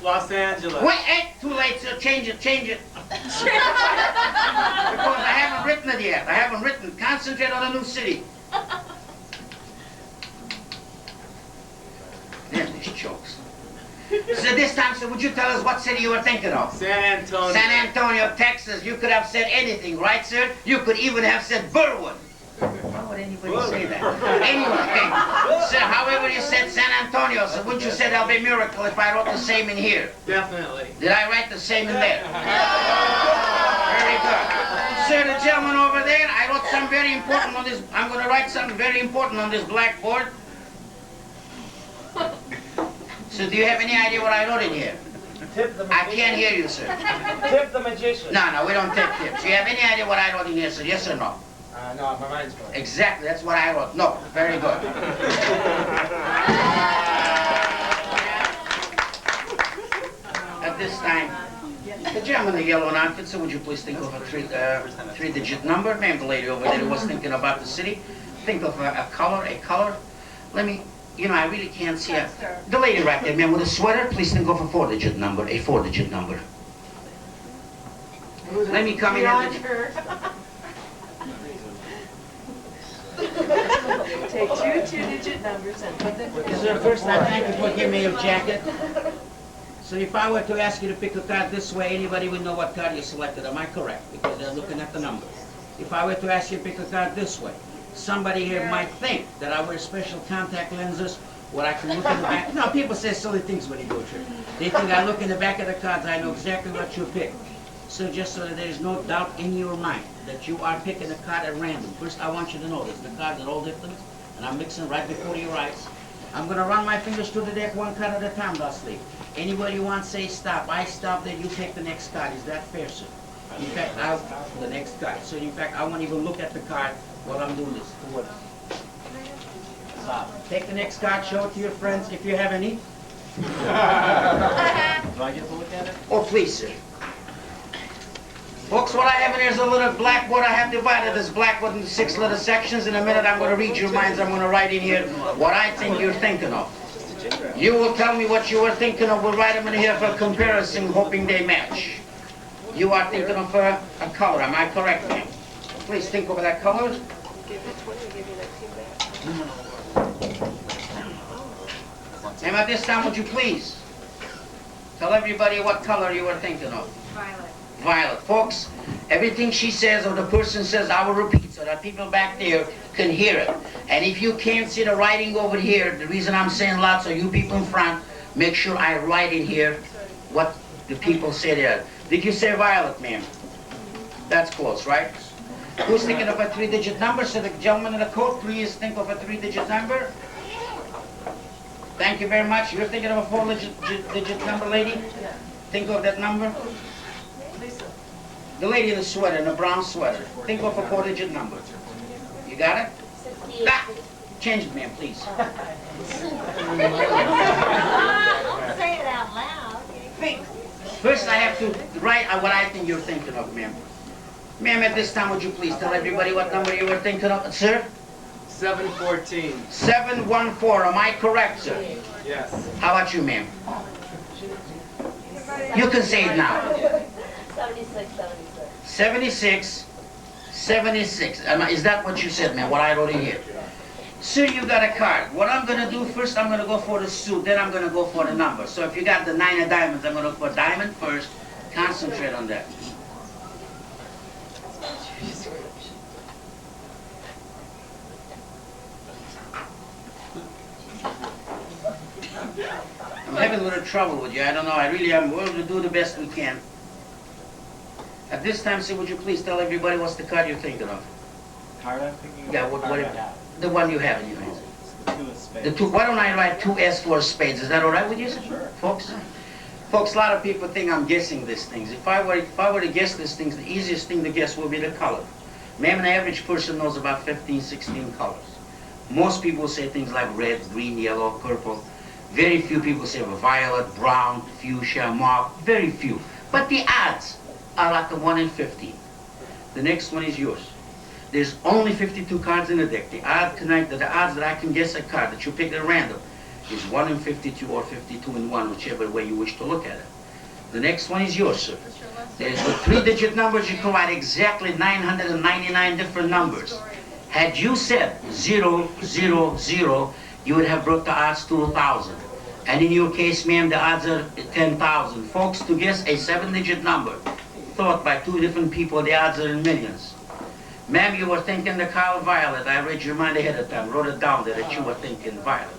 Los Angeles. Wait, hey, too late, sir. Change it. Because I haven't written it yet. I haven't written. Concentrate on a new city. There's these jokes. So this time, sir, would you tell us what city you were thinking of? San Antonio. San Antonio, Texas. You could have said anything, right, sir? You could even have said Burwood. Why would anybody say that? Anyway, sir, however you said San Antonio, so wouldn't you say that'll be a miracle if I wrote the same in here? Definitely. Did I write the same in there? Very good. sir, the gentleman over there, I wrote something very important on this. I'm going to write something very important on this blackboard. So do you have any idea what I wrote in here? Tip the I magician. can't hear you, sir. Tip the magician. No, we don't take tips. Do you have any idea what I wrote in here, sir? Yes or no? No, my mind's going. Exactly, that's what I wrote. No, very good. At this time, the gentleman in the yellow outfit, sir, would you please think of a three-digit number? Ma'am, the lady over there who was thinking about the city. Think of a color. Let me, I really can't see it. The lady right there, ma'am, with a sweater, please think of a four-digit number, a four-digit number. Let me come in here. Take two two-digit numbers and put them together. Sir, first I thank you for giving me your jacket. So if I were to ask you to pick a card this way, anybody would know what card you selected. Am I correct? Because they're looking at the numbers. If I were to ask you to pick a card this way, somebody here might think that I wear special contact lenses where I can look in the back. No, people say silly things when they go to church. They think I look in the back of the cards, I know exactly what you picked. So just so that there's no doubt in your mind that you are picking a card at random. First, I want you to know this. The cards are all different, and I'm mixing right before your eyes. I'm going to run my fingers through the deck one card at a time, Dusty. Anybody who wants to say stop, I stop, then you take the next card. Is that fair, sir? In fact, the next card. So in fact, I won't even look at the card while I'm doing this. Stop. Take the next card, show it to your friends if you have any. Do I get to look at it? Oh, please, sir. Folks, what I have in here is a little blackboard. I have divided this blackboard into 6 little sections. In a minute, I'm going to read your minds. I'm going to write in here what I think you're thinking of. You will tell me what you were thinking of. We'll write them in here for comparison, hoping they match. You are thinking of a color. Am I correct, ma'am? Please think over that color. Ma'am, at this time, would you please tell everybody what color you were thinking of? Violet. Violet. Folks, everything she says or the person says, I will repeat so that people back there can hear it. And if you can't see the writing over here, the reason I'm saying loud, so you people in front, make sure I write in here what the people say there. Did you say violet, ma'am? That's close, right? Who's thinking of a 3-digit number? So the gentleman in the coat, please think of a 3-digit number. Thank you very much. You're thinking of a 4-digit number, lady? Think of that number. The lady in the sweater, in the brown sweater. Think of a 4-digit number. You got it? Ah, change it, ma'am, please. Don't say it out loud. Think. First, I have to write what I think you're thinking of, ma'am. Ma'am, at this time, would you please tell everybody what number you were thinking of? Sir? 714. 714. Am I correct, sir? Yes. How about you, ma'am? You can say it now. 76, 76. Is that what you said, man? What I wrote in here? Sir, you got a card. What I'm going to do first, I'm going to go for the suit, then I'm going to go for the number. So if you got the 9 of diamonds, I'm going to look for diamond first. Concentrate on that. I'm having a little trouble with you. I don't know. I really am. We'll do the best we can. At this time, sir, would you please tell everybody what's the card you're thinking of? Card I'm thinking of? Yeah, the one you have in your hands. The two. Why don't I write 2S for spades? Is that all right with you, sir? Sure. Folks? Folks, a lot of people think I'm guessing these things. If I were to guess these things, the easiest thing to guess will be the color. Ma'am, an average person knows about 15, 16 colors. Most people say things like red, green, yellow, purple. Very few people say violet, brown, fuchsia, mauve. Very few. But the odds are like a 1 in 15. The next one is yours. There's only 52 cards in the deck. The odds that I can guess a card that you pick at random is 1 in 52 or 52 in 1, whichever way you wish to look at it. The next one is yours, sir. There's the 3-digit numbers. You can write exactly 999 different numbers. Had you said 0, 0, 0, you would have brought the odds to 1,000. And in your case, ma'am, the odds are 10,000. Folks, to guess a 7-digit number, thought by 2 different people, the odds are in millions. Ma'am, you were thinking the color violet. I read your mind ahead of time, wrote it down there that you were thinking violet.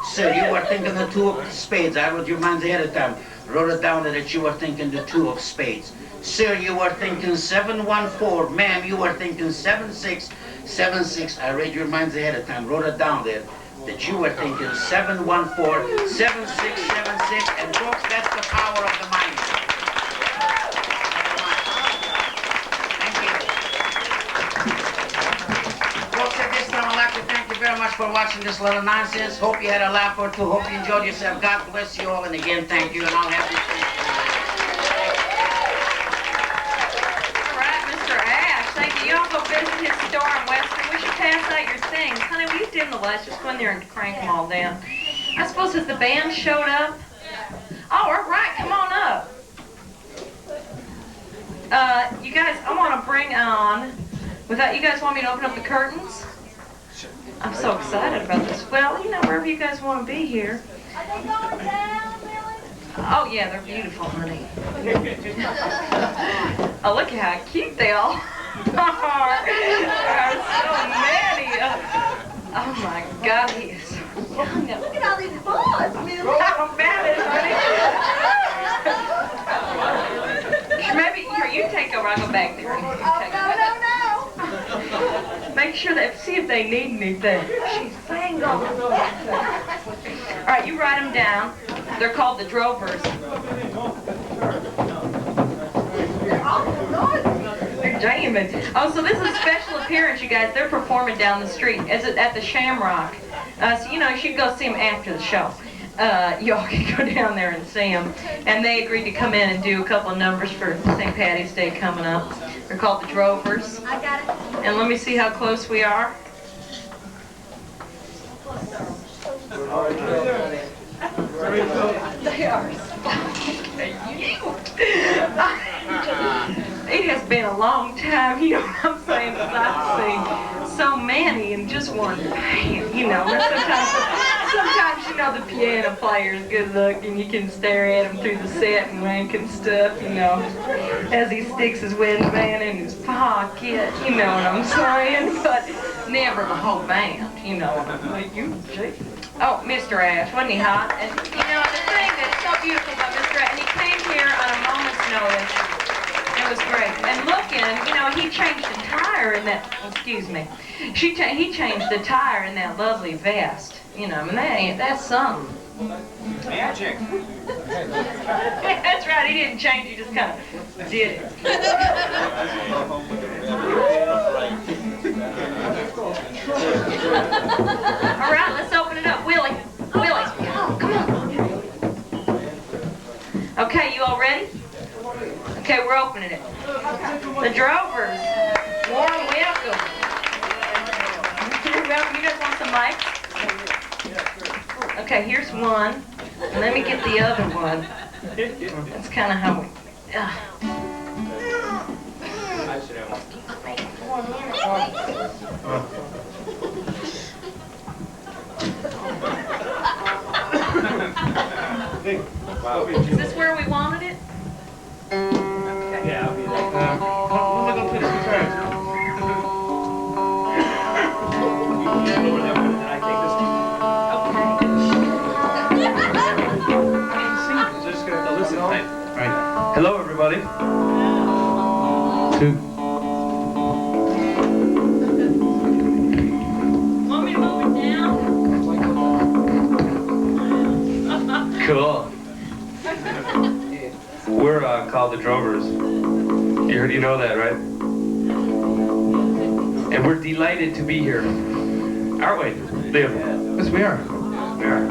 Sir, you were thinking the two of spades. I wrote your minds ahead of time. Wrote it down there that you were thinking the two of spades. Sir, you were thinking 714. Ma'am, you were thinking 7676. I read your minds ahead of time. Wrote it down there that you were thinking 714, 7676. And folks, that's the power of the mind. Thank you. Folks, at this time, I'd like to thank you very much for watching this little nonsense. Hope you had a laugh or two. Hope you enjoyed yourself. God bless you all. And again, thank you. And I'll have this thing. Y'all go visit his store in Western. We should pass out your things. Honey, will you dim the lights? Just go in there and crank them all down. I suppose has the band showed up? Oh, all right, come on up. You guys, I want to bring on, you guys want me to open up the curtains? I'm so excited about this. Well, you know, wherever you guys want to be here. Are they going down, Billy? Oh, yeah, they're beautiful, honey. Oh, look at how cute they all there are so many. Oh my God, he is so young. Look at all these boys, Billy. How bad is it, honey? Maybe here, you take over. I'll go back there. You take over. No. Make sure that see if they need anything. She's single. All right, you write them down. They're called the Drovers. They're jamming. Oh, so this is a special appearance, you guys. They're performing down the street at the Shamrock. So, you know, you should go see them after the show. Y'all can go down there and see them. And they agreed to come in and do a couple of numbers for St. Patty's Day coming up. They're called the Drovers. I got it. And let me see how close we are. They are. It has been a long time, you know what I'm saying, since I've seen so many in just one band, you know. Sometimes, you know, the piano player is good looking. You can stare at him through the set and rank and stuff, you know, as he sticks his wedding band in his pocket, you know what I'm saying, but never the whole band, you know what I'm saying. Oh, Mr. Ash, wasn't he hot? And, you know, the thing that's so beautiful about Mr. Ash, and he came here on a moment's notice. It was great. And looking, you know, he changed the tire in that, excuse me, he changed the tire in that lovely vest. You know, I mean, that's something. Magic. That's right, he didn't change, he just kind of did it. All right, let's open it up. Willie, oh, come on. Okay, you all ready? Okay, we're opening it. The Drovers, warm welcome. You guys want some mics? Okay, here's one. And let me get the other one. That's kind of how we... Is this where we wanted it? Okay. Yeah, I'll be there. We're gonna put some guitars. Right. Hello, everybody. Two. Want me to move it down? Cool. We're called the Drovers. You know that, right? And we're delighted to be here. Aren't we, Liam? Yes, we are. We are.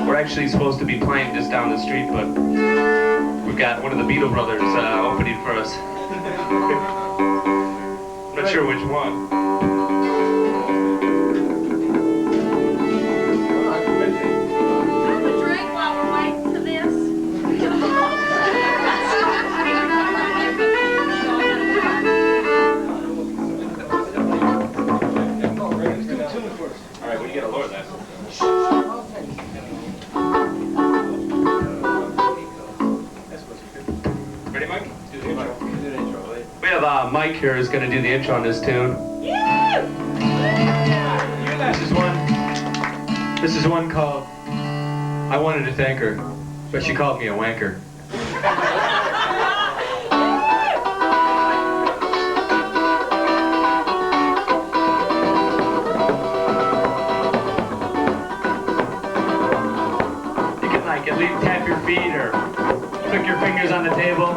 We're actually supposed to be playing just down the street, but we've got one of the Beatle brothers opening for us. Not sure which one. Have a drink while we're waiting for this. All right, we gotta lower that. Ready, Mike? Do the intro. We have Mike here who's going to do the intro on this tune. This is This is one called I Wanted to Thank Her, but she called me a wanker. You can like at least tap your feet or click your fingers on the table.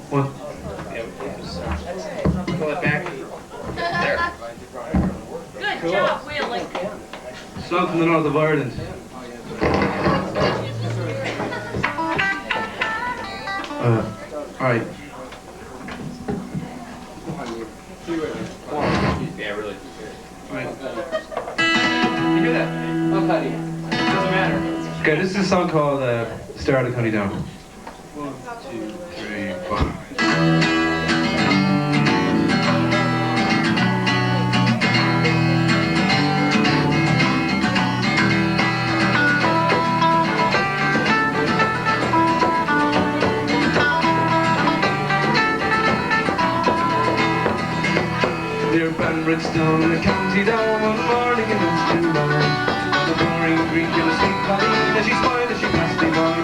What? Pull it back. There. Good job, Willie. Song from the north of Ireland. All right. Yeah, really. All right. You hear that? I'll tell you. Doesn't matter. Okay, this is a song called Star of the County Down. 1, 2, 3, 4. Near Banbridgestone, the county down, one morning in it's July. The pouring green and the sweet Colleen, as she smiled as she passed me by.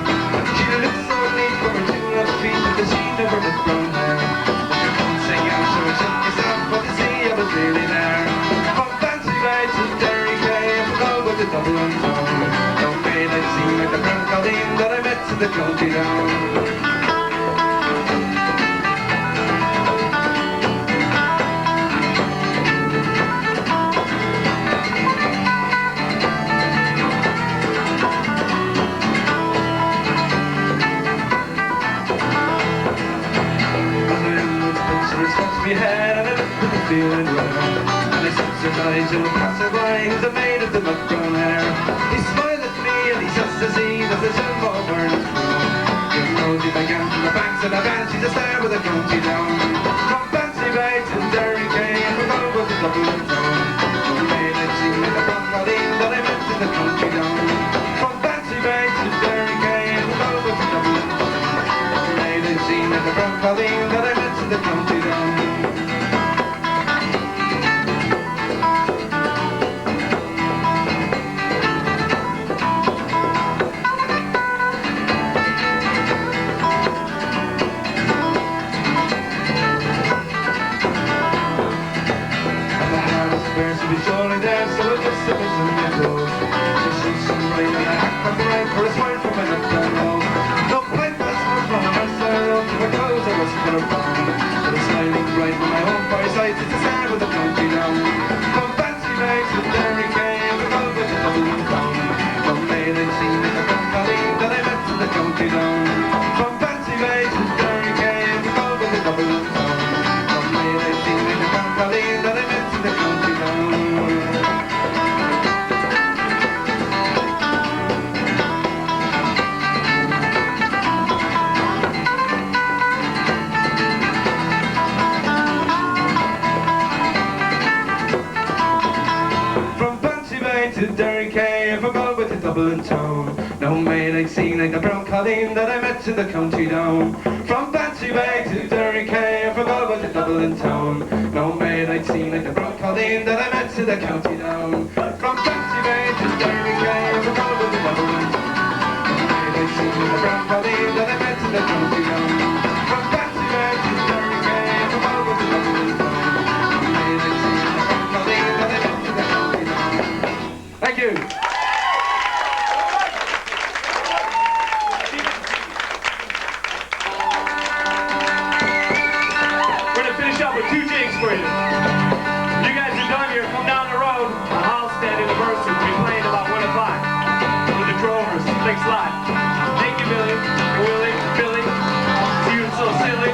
She looked so neat from her 2.5 feet that the she never had brown hair. But you can't sing out, so I took yourself, but to see I was really there. From Fancy Bay to Derry Cay, I forgot with the double and tone. Don't made I'd seen like the brown Colleen that I met in the county down. Me head and I looked with the feeling well. And I sensed his eyes and would pass her by. Who's a maid of the nut brown hair. He smiled at me and he says to see that the sun will burn his brow. Your nosy began from the banks of the band. She's a star with a county down. From Fancy Bay to Derry Cay and we're going with the Dublin town. One maid I'd seen like a brown Colleen that I met in the county down. From Fancy Bay to Derry Cay and we're going with the Dublin town. One maid I'd seen like a brown Colleen that I met in the county down. Surely there, so it just sippers in my clothes. Just see some rain and I hack from the rain for a smile from my nut brown nose. No pipe was more from a mercer road, for clothes I was full of brown. But it's smiling bright when my home fireside is a star with the county down. From Fancy Bay to Derry Cay, we go with the Dublin town. From maid I'd seen like a brown Colleen that I met in the county down. From Fancy Bay to Derry Cay, we go with the Dublin town. From maid I'd seen like a brown Colleen that I met in the county down. To Derry Cay, I forgot with the Dublin town. No maid I'd seen like the brown Colleen that I met in the county down. From Fancy Bay to Derry Cay, I forgot with the Dublin town. No maid I'd seen like the brown Colleen that I met in the county down. From Fancy Bay to Derry Cay, I forgot with the Dublin town. No maid I'd seen like the brown Colleen that I met in the county down. From Fancy Bay to Derry Cay, I forgot with the Dublin town. No maid I'd seen like the brown Colleen that I met in the county down. Thank you. We're going to finish up with 2 jigs for you. You guys are done here. Come down the road. A Halstead anniversary. We'll be playing about 1 o'clock. With the Drovers. Thanks a lot. Thank you, Billy. Willie. Billy. See you so silly.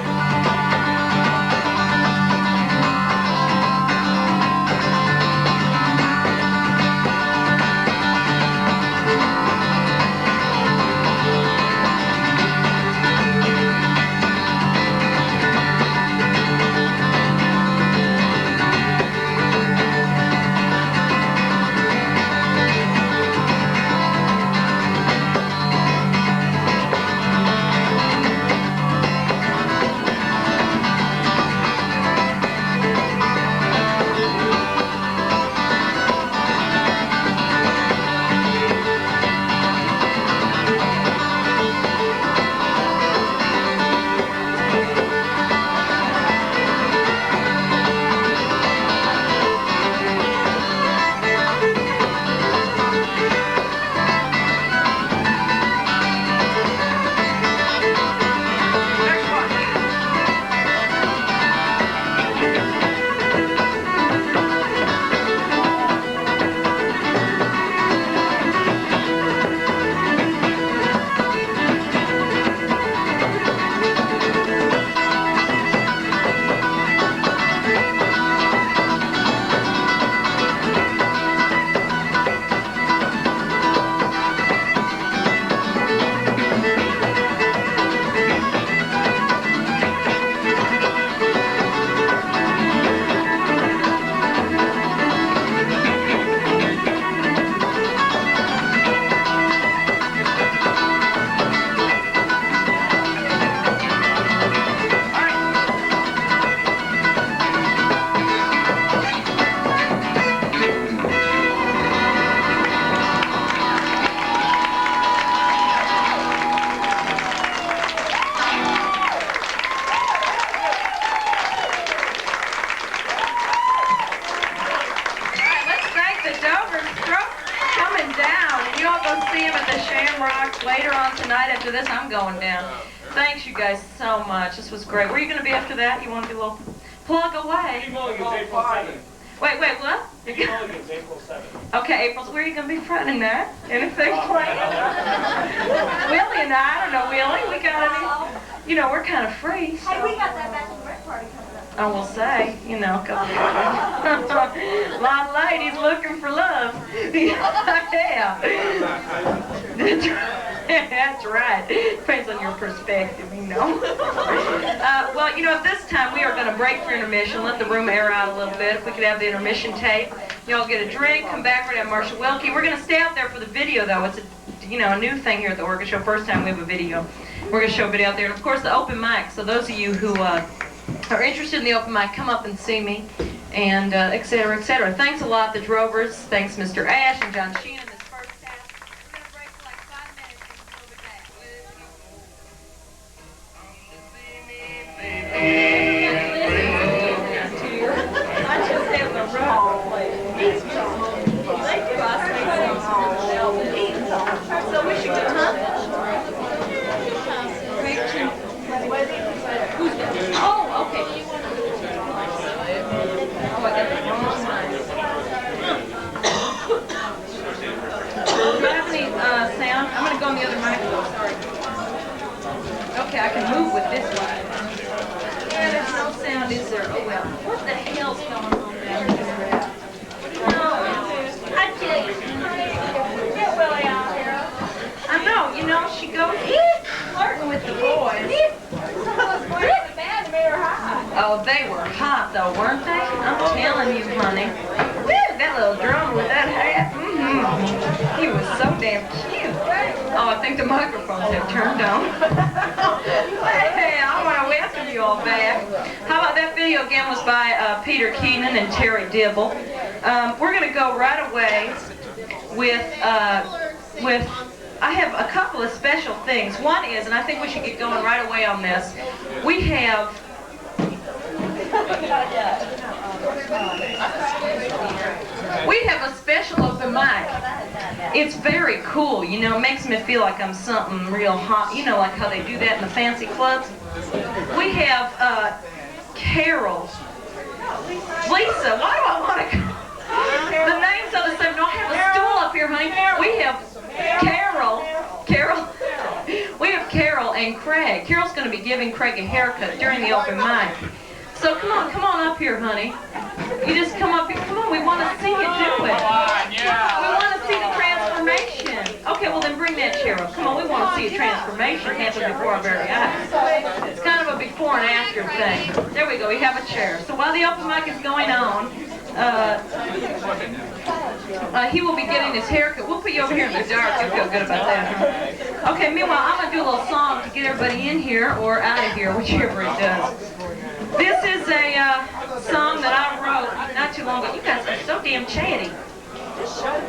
later on tonight after this, I'm going down. Thanks, you guys, so much. This was great. Where are you going to be after that? You want to do a little plug away? April 7th. Wait, what? April 7th. Okay, April, where are you going to be Friday night? Anything planned? Willie and I don't know, Willie. We got any, you know, we're kind of free. So. Hey, we got that bachelorette party coming up. I will say, you know, a lot of ladies looking for love. Yeah. That's right. Depends on your perspective, you know. Well, you know, at this time we are going to break for intermission, let the room air out a little bit. If we could have the intermission tape. Y'all get a drink, come back, we're going to have Marcia Wilkie. We're going to stay out there for the video, though. It's a new thing here at the Orchid Show. First time we have a video. We're going to show a video out there. And, of course, the open mic. So those of you who are interested in the open mic, come up and see me, and et cetera, et cetera. Thanks a lot, the Drovers. Thanks, Mr. Ash and John Sheen in this first half. We're going to break for like 5 minutes, and we'll be back. I just have the wrong place. So we should go, huh? Oh, okay. Oh, I got the wrong sign. Do you have any sound? I'm going to go on the other microphone, sorry. Okay, I can move with this one. Yeah, there's no sound, is there? Oh, well. What the hell's going on down here? No, I tell you. Get Willie out here. I know, you know, she goes flirting with the boys. Oh, they were hot though, weren't they? I'm telling you, honey. Woo, that little drummer with that hat. He was so damn cute. Oh, I think the microphones have turned on. Hey, I want to welcome you all back. How about that video again was by Peter Keenan and Terry Dibble. We're going to go right away with I have a couple of special things. One is, and I think we should get going right away on this, we have a special open mic. It's very cool, you know, it makes me feel like I'm something real hot, you know, like how they do that in the fancy clubs. We have Carol. Lisa, why do I want to... The names are the same. No, I have a stool up here, honey. We have Carol. We have Carol and Craig. Carol's going to be giving Craig a haircut during the open mic. So come on up here, honey. You just come up here. Come on, we want to see you do it. We want to see the transformation. Okay, well then bring that chair up. Come on, we want to see a transformation happen before our very eyes. It's kind of a before and after thing. There we go, we have a chair. So while the open mic is going on, he will be getting his haircut. We'll put you over here in the dark. You'll feel good about that, huh? Okay, meanwhile, I'm going to do a little song to get everybody in here or out of here, whichever it does. This is a song that I wrote not too long ago. You guys are so damn chatty.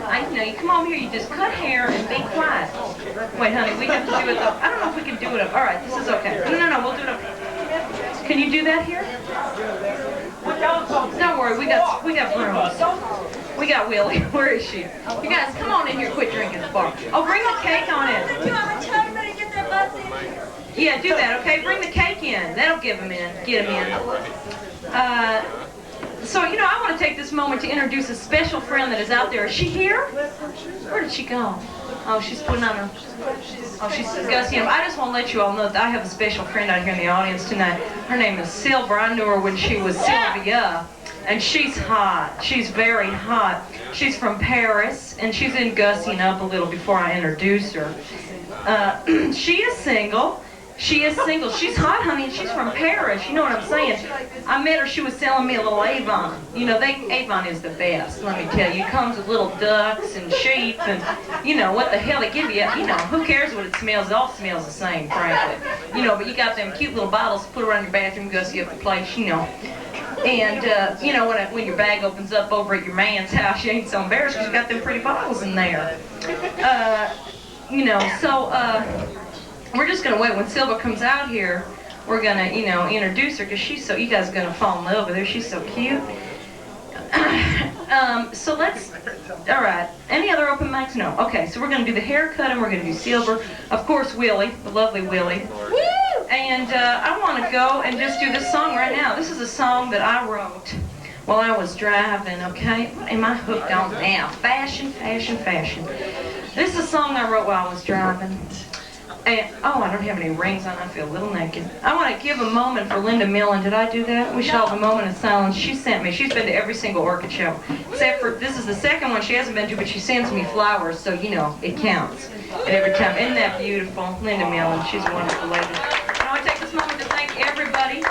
I know, you come over here, you just cut hair and be quiet. Wait, honey, we have to do it though. I don't know if we can do it up. All right, this is okay. No, we'll do it up. Can you do that here? Don't worry, we got rooms. We got Willie. Where is she? You guys, come on in here. Quit drinking the bar. Oh, bring the cake on in. Yeah, do that. Okay, bring the cake in. That'll give him in. Get him in. So, you know, I want to take this moment to introduce a special friend that is out there. Is she here? Where did she go? Oh, she's putting on her... Oh, she's discussing him. I just want to let you all know that I have a special friend out here in the audience tonight. Her name is Silver. I knew her when she was Sylvia. And she's hot. She's very hot. She's from Paris, and she's in gussing up a little before I introduce her. She is single. She's hot, honey, and she's from Paris. You know what I'm saying? I met her, she was selling me a little Avon. You know, Avon is the best, let me tell you. It comes with little ducks and sheep and, you know, what the hell they give you. You know, who cares what it smells? It all smells the same, frankly. You know, but you got them cute little bottles to put around your bathroom, go see up the place, you know. And, you know, when your bag opens up over at your man's house, you ain't so embarrassed because you got them pretty bottles in there. You know, so, we're just going to wait. When Silva comes out here, we're going to, you know, introduce her because she's so, you guys are going to fall in love with her. She's so cute. So let's, all right. Any other open mics? No. Okay, so we're going to do the haircut and we're going to do silver. Of course, Willie, the lovely Willie. Woo! And I want to go and just do this song right now. This is a song that I wrote while I was driving, okay? What am I hooked on now? Fashion, fashion, fashion. This is a song I wrote while I was driving. And, oh, I don't have any rings on. I feel a little naked. I want to give a moment for Linda Millen. Did I do that? We should have a moment of silence. She sent me. She's been to every single Orchid show. Except for, this is the second one she hasn't been to, but she sends me flowers, so, you know, it counts. And every time. Isn't that beautiful? Linda Millen. She's a wonderful lady. I want to take this moment to thank everybody.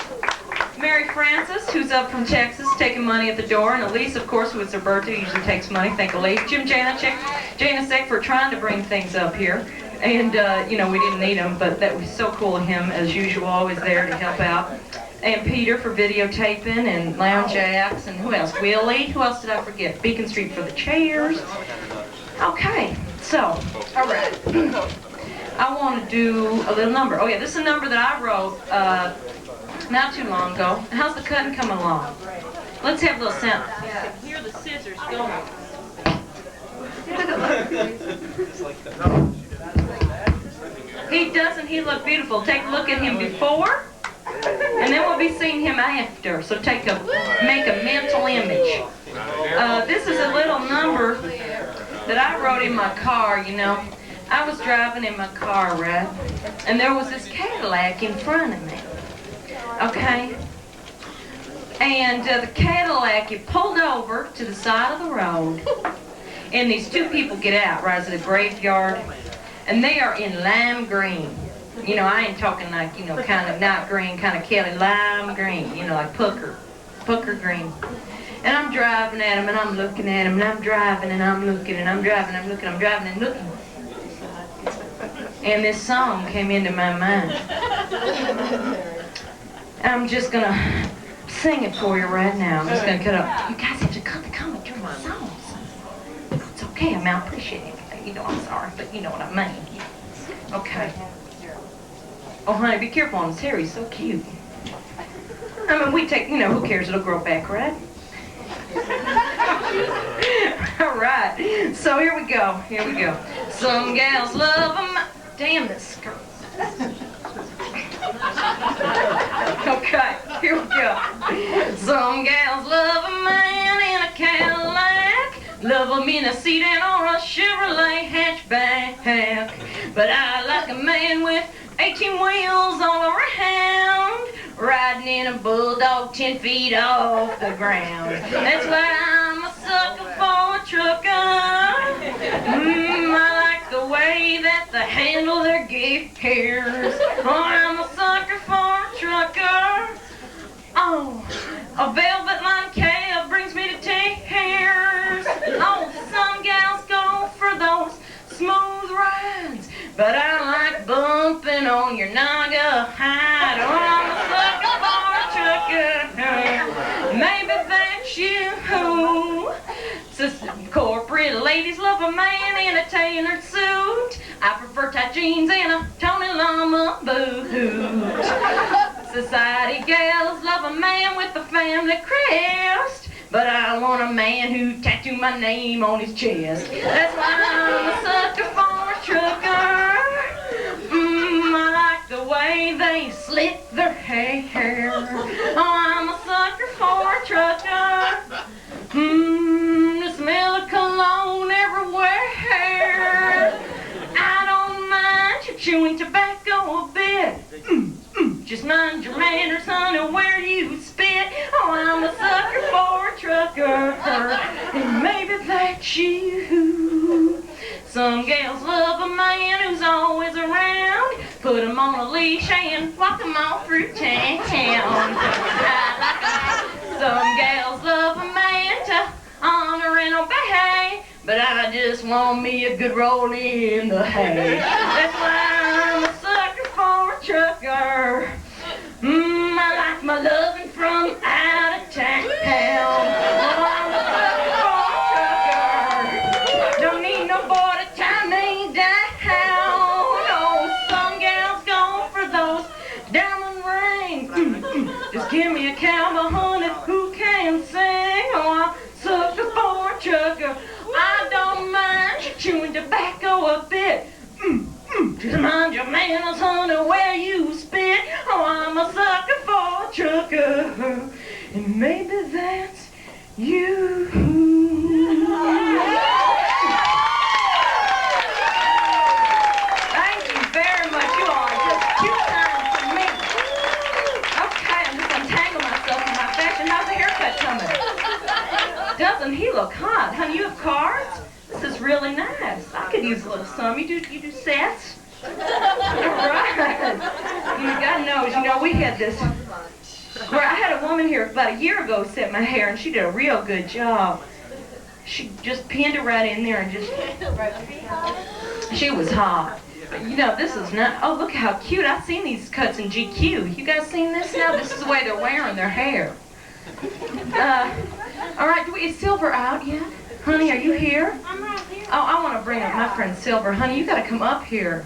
Mary Francis, who's up from Texas, taking money at the door, and Elise, of course, who it's her birthday, usually takes money. Thank Elise. Jim Janacek for trying to bring things up here. And, you know, we didn't need him, but that was so cool of him, as usual, always there to help out. And Peter for videotaping, and Lounge Acts, and who else? Willie. Who else did I forget? Beacon Street for the chairs. Okay, so, all right. I want to do a little number. Oh, yeah, this is a number that I wrote not too long ago. How's the cutting coming along? Let's have a little sound. Yeah, hear the scissors going. Doesn't he look beautiful? Take a look at him before, and then we'll be seeing him after. So make a mental image. This is a little number that I wrote in my car, you know. I was driving in my car, right? And there was this Cadillac in front of me. Okay? And the Cadillac, it pulled over to the side of the road, and these two people get out, right, at the graveyard. And they are in lime green. You know, I ain't talking like, you know, kind of not green, kind of Kelly, lime green, you know, like pucker green. And I'm driving at them, and I'm looking at them, and I'm driving, and I'm looking, and I'm driving, and I'm looking, I'm driving, and looking. And this song came into my mind. I'm just going to sing it for you right now. I'm just going to cut up. You guys have to cut the comment during my songs. It's okay, I mean, I appreciate it. You know, I'm sorry, but you know what I mean. Okay. Oh, honey, be careful on his hair. He's so cute. I mean, we take, you know, who cares? It'll grow back, right? All right. So here we go. Here we go. Some gals love them. Damn this skirt. Okay, here we go. Some gals love a man in a Cadillac. Love him in a sedan or a Chevrolet hatchback. But I like a man with 18 wheels all around, riding in a bulldog 10 feet off the ground. That's why I'm a sucker for a trucker. I like the way that they handle their gears. Oh, I'm a sucker for a trucker. Oh, a velvet line cab brings me to tears. Oh, some gals go for those smooth rides, but I like bumping on your naga hide. Oh, I'm a sucker for a trucker. Maybe that's you. Corporate ladies love a man in a tailored suit. I prefer tight jeans and a Tony Llama boot. Society gals love a man with a family crest, but I want a man who tattooed my name on his chest. That's why I'm a sucker for a trucker. I like the way they slick their hair. Oh, I'm a sucker for a trucker. The smell of cologne everywhere. I don't mind chewing tobacco a bit. Just mind your manners, honey, where you spit. Oh, I'm a sucker for a trucker, and maybe that's you. Some gals love a man who's always around. Put him on a leash and walk him all through town. Some gals love a man to honor and obey, but I just want me a good roll in the hay. That's why I'm a sucker for a trucker. I like my loving from out of town. Oh, I'm a sucker for a trucker. Don't need no boy to tie me down. Oh, some gals go for those diamond rings. Just give me a cowboy, honey, who can sing. Oh, I'm sucker for Sacramento's honey, where you spit. Oh, I'm a sucker for a trucker. And maybe that's you. Thank you very much. You all are just too kind to me. Okay, I'm just untangle myself from my fashion. How's the haircut coming? Doesn't he look hot? Honey, you have cards? This is really nice. I could use a little some. You do sets? All right. God knows, you know, we had this. Where I had a woman here about a year ago set my hair, and she did a real good job. She just pinned it right in there and just. She was hot. But, you know, this is not. Oh, look how cute! I've seen these cuts in GQ. You guys seen this now? This is the way they're wearing their hair. All right, is Silver out yet? Honey, are you here? I'm right here. Oh, I want to bring up my friend Silver. Honey, you got to come up here.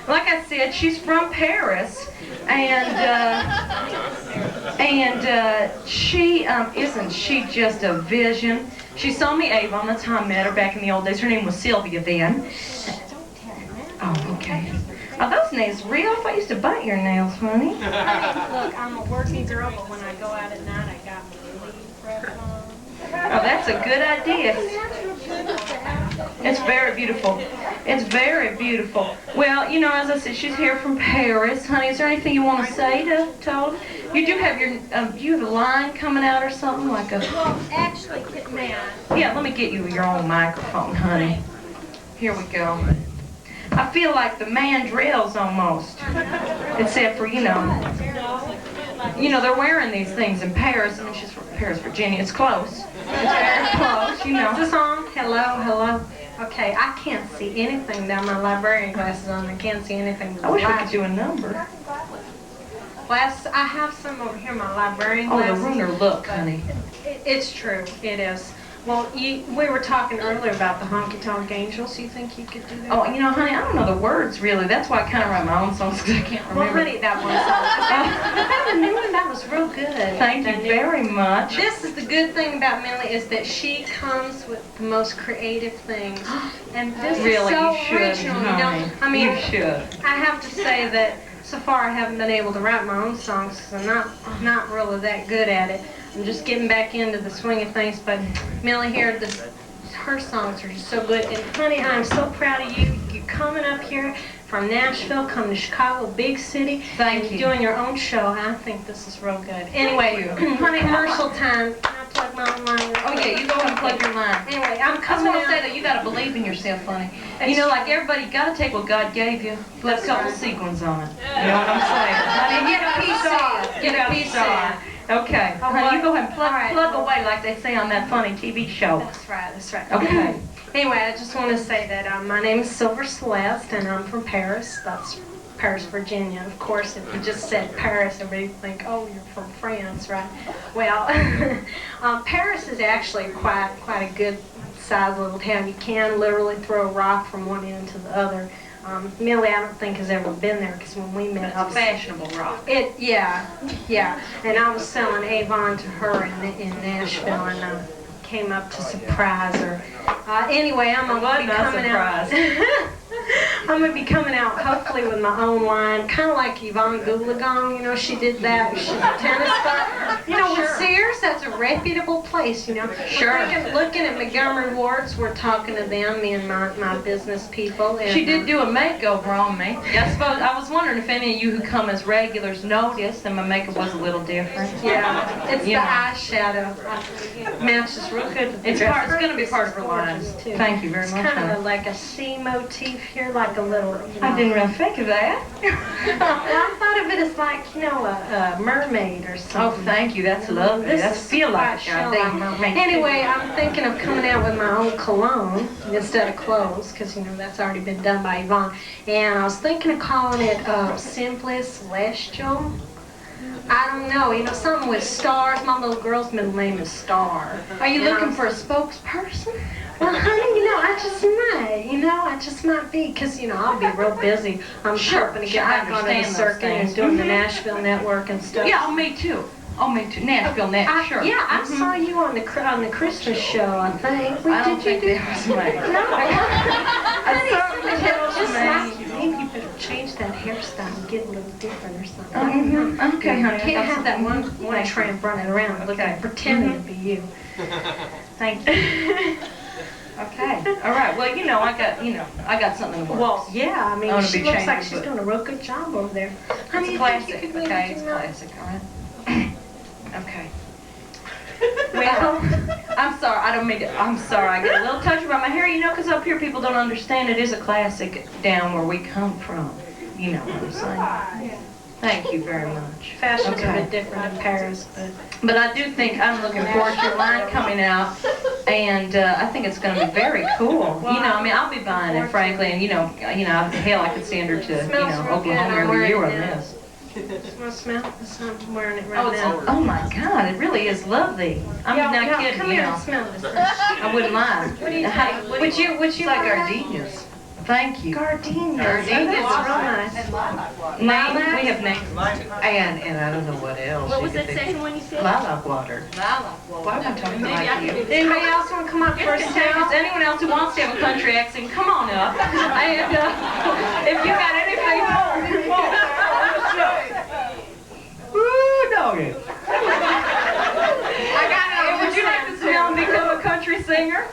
Like I said, she's from Paris, and she isn't she just a vision? She saw me Avon. That's how I met her back in the old days. Her name was Sylvia then. Oh, okay. Are those nails real? I used to bite your nails, honey. Look, I'm a working girl, but when I go out at night, I got my leave prep on. Oh, that's a good idea. It's very beautiful. It's very beautiful. Well, you know, as I said, she's here from Paris. Honey, is there anything you want to say to all? You do have your, you have a line coming out or something like a... Well, actually, may I? Yeah, let me get you your own microphone, honey. Here we go. I feel like the mandrills almost. Except for, you know, they're wearing these things in Paris. I mean, she's from Paris, Virginia. It's close. It's very close, you know. Is this on? Hello, hello. Okay, I can't see anything down my librarian glasses on. I can't see anything. I wish we could do a number. Glass, I have some over here, my librarian Oh, glasses. the ruler look, honey. It's true, it is. Well, we were talking earlier about the Honky Tonk Angels. You think you could do that? Oh, you know, honey, I don't know the words really. That's why I kind of write my own songs because I can't remember. Well, honey, that one song. That the new one, that was real good. Thank you very much. This is the good thing about Millie is that she comes with the most creative things, and this Really, is so you should, original. You honey. know, I mean, You should. I have to say that so far I haven't been able to write my own songs because I'm not really that good at it. I'm just getting back into the swing of things, but Millie here, her songs are just so good. And honey, I'm so proud of you. You're coming up here from Nashville, coming to Chicago, big city. Thank you. Doing your own show. I think this is real good. Anyway, honey, commercial time. Can I plug my own line? Oh, yeah, you go ahead and plug your line. Anyway, I'm I just coming want to say out. that you got to believe in yourself, honey. You know, like everybody, you got to take what God gave you, put a couple sequins on it. You know what I'm saying? Honey, Get a piece of. Get a piece of. Okay. Honey, you go ahead and plug away like they say on that funny TV show. That's right, that's right. Okay. Anyway, I just want to say that my name is Silver Celeste, and I'm from Paris. That's Paris, Virginia. Of course, if you just said Paris, everybody would think, oh, you're from France, right? Well, Paris is actually quite a good sized little town. You can literally throw a rock from one end to the other. Millie, I don't think has ever been there because when we met, It's a fashionable rock. yeah. And I was selling Avon to her in Nashville, and came up to surprise her. Anyway, I'm gonna be coming out. I'm gonna be coming out hopefully with my own line, kind of like Yvonne Goolagong. You know, she did that. She's a tennis player. You know, with Sears, that's a reputable place. You know, Sure. We're looking at Montgomery Wards. We're talking to them, me and my business people. And, She did do a makeover on me. I was wondering if any of you who come as regulars noticed that my makeup was a little different. Yeah, it's the Yeah. eyeshadow. Matches real good. with the It's dress. going to be part of her line. Gorgeous, too. Thank you very much. It's kind honey. of like a sea motif here, like a little. You know. I didn't really think of that. I thought of it as like, you know, a mermaid or Oh, something. thank you. That's lovely. This That's is feel like quite a goddamn mermaid. Anyway, I'm thinking of coming out with my own cologne instead of clothes, because, you know, that's already been done by Yvonne. And I was thinking of calling it Simply Celestial. I don't know, you know, something with stars. My little girl's middle name is Star. Are you And looking I'm- for a spokesperson? Well, honey, you know, I just might be, because, you know, I'll be real busy. I'm Sure, hoping to sure, get I back onto the understand those circuit things. and doing the Mhm. Nashville network and stuff. Yeah, oh, me too. Oh, me too. Nashville Net, sure. Yeah, I Mhm. saw you on the Christmas show, I think. I don't Did think you do that was me. No. I certainly Honey, hope just me. like you. Maybe you better change that hairstyle and get a little different or something. Okay, honey. Can't have that one tramp running around looking, pretending to be you. Thank you. Okay. All right. Well, I got something in the works. Well, yeah, I mean, I wanna she be looks changed, like she's but- doing a real good job over there. Honey, It's you classic. think you could maybe Okay, it's do that? classic. All right. Okay. Well, I'm sorry. I don't mean to. I'm sorry. I get a little touchy about my hair, because up here people don't understand it is a classic down where we come from. You know what I'm saying? Thank you very much. Fashion's a bit different in Paris, But I do think I'm looking forward to your line coming out, and I think it's going to be very cool. I'll be buying it, frankly, and hell, I could send her to Oklahoma every year on this. Want to smell? I'm wearing it right now. Oh my God, it really is lovely. I'm not kidding. Come here and smell this. I wouldn't lie. What do you think? Would you It's like gardenias. Thank you. Gardenias. It's real nice. Name? We have names. And I don't know what else. What was that second one you said? Lilac water. Lilac. Well, Why am I talking maybe like I can you? do this. Anybody else want to come up for a If sound? there's anyone else who wants to have a country accent, come on up. And if you got anything, Woo, doggy. would you like to smell and become a country singer?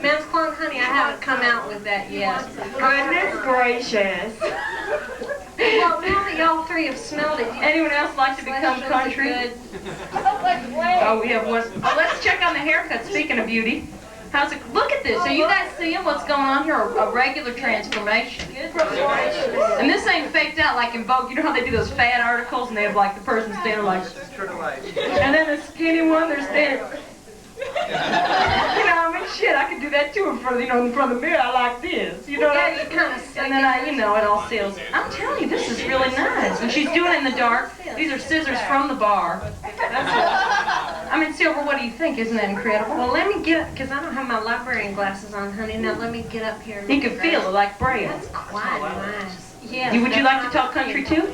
Men's Clone Honey, I haven't come out with that yet. Goodness gracious. Well, now that y'all three have smelled it, Anyone else like to become country? Oh, yeah. Let's check on the haircut. Speaking of beauty, how's it? Look at this. Are you guys seeing what's going on here? A regular transformation. And this ain't faked out like in Vogue. You know how they do those fat articles and they have like the person standing like, and then the skinny one, they're standing. Shit, I could do that too in front of the mirror. I like this. You know what I mean? And then it all seals. I'm telling you, this is really nice. And she's doing it in the dark. These are scissors from the bar. Silver, what do you think? Isn't that incredible? well, let me get, because I don't have my librarian glasses on, honey. Now let me get up here. And You can feel it like braille. That's quite nice. Yeah. Would you like to talk country too?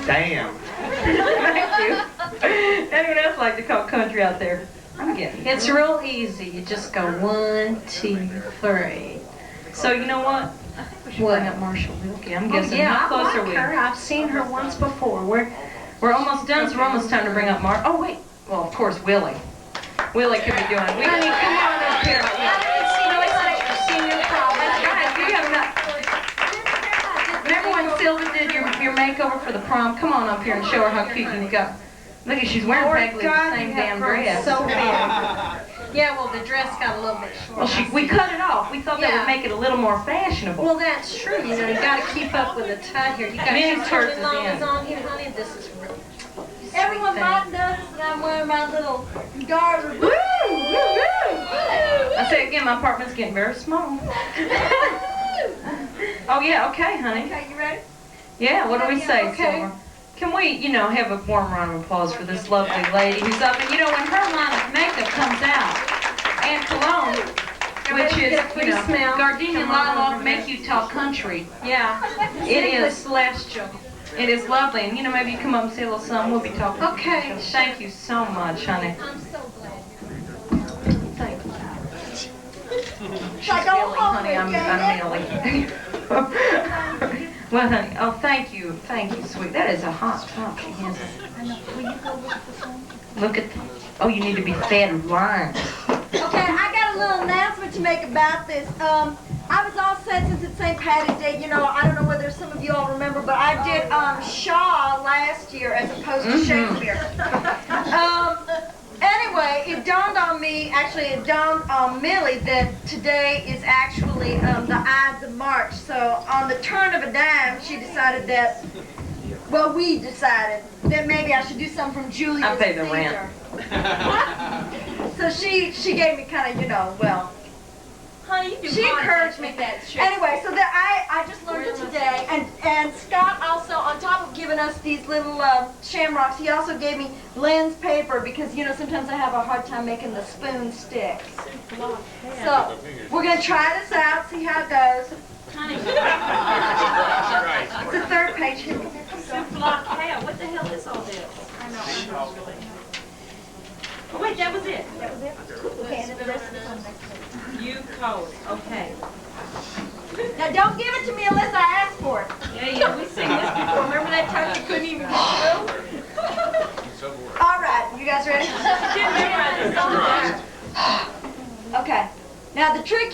Damn. Thank you. Anyone else like to talk country out there? I'm getting it. It's real easy. You just go 1, 2, 3. So you know what? I think we should bring up Marshall Wilkie. I'm guessing yeah, how close I are like we? her. I've seen her once before. We're almost done, so we're almost time to bring up Mark. Oh wait. Well, of course, Willie. Willie could be doing. Honey, come on up here. Senior problem. That's right. You have not. Remember when Silva did your makeover for the prom? Come on up here and show her how cute you got. Look at she's wearing practically the same damn dress. So big. Yeah, well, the dress got a little bit short. Well, we cut it off. We thought that would make it a little more fashionable. Well, that's true. You got to keep up with the tut here. You got Mini your skirts turban longs again. on here, honey. This is really. Everyone might notice that I'm wearing my little garter. Woo! Woo! Woo! I say again, my apartment's getting very small. Oh yeah, okay, honey. Okay, you ready? Yeah, what do we say, okay. Silver? Can we, have a warm round of applause for this lovely lady who's up, and when her line of makeup comes out, and cologne, which is, Gardenia Lilac Make You Talk Country. Yeah. It is. Celestial. It is lovely, and maybe you come up and say a little something. We'll be talking. Okay. Thank you so much, honey. I'm so glad. Thank you. It's like old home Honey, I'm Millie. Well, honey, oh, thank you, sweet. That is a hot top she has. I know. Will you go look at the phone? Look at the, oh, you need to be fed lines. Okay, I got a little announcement to make about this. I was all set since it's St. Patty's Day. I don't know whether some of you all remember, but I did Shaw last year as opposed to Shakespeare. Anyway, it dawned on me, actually it dawned on Millie that today is actually the Ides of March. So on the turn of a dime, she decided that, well, we decided that maybe I should do something from Julius I pay the Caesar. rent. So she gave me kind of, well, Honey, you do she encouraged me. Anyway, so that I just learned it today, and Scott also, on top of giving us these little shamrocks, he also gave me lens paper because sometimes I have a hard time making the spoon stick. So we're gonna try this out, see how it goes. It's the third page here. What the hell is all this? I know. Oh, wait, that was it. That was it. Okay, and then the rest of it's on next page. You code. Okay. Now don't give it to me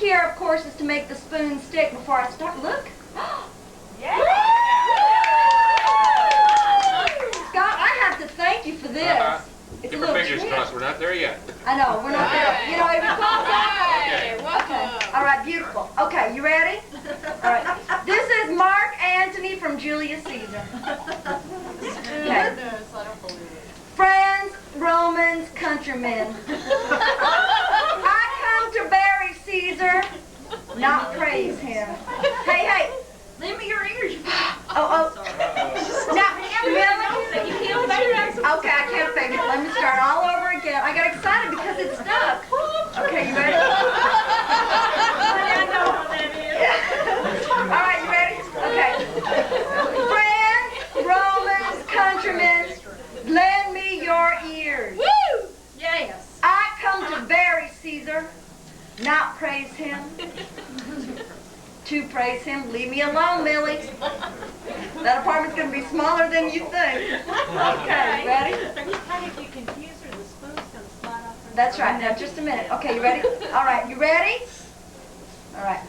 here, of course, is to make the spoon stick before I start. Look. Yeah. Scott, I have to thank you for this. It's Keep a our little fingers trick. crossed. We're not there yet. I know, we're not there. You know, if it falls out. Okay. Okay. All right, beautiful. Okay, you ready? All right. This is Mark Antony from Julius Caesar. Okay. Friends, Romans, countrymen. I come to bury Caesar, not praise him. Hey, hey. Lend me your ears. Oh. Now, Millie. Okay, I can't fake it. Let me start all over again. I got excited because it stuck. Okay, you ready? All right, you ready? Okay. Friends, Romans, countrymen, lend me your ears. Woo! Yes. I come to bury Caesar, not praise him. To praise him, leave me alone, Millie. That apartment's gonna be smaller than you think. Okay, ready? If you confuse her, the spoon's gonna slide off her. That's right. Now, just a minute. Okay, you ready? All right, you ready? All right.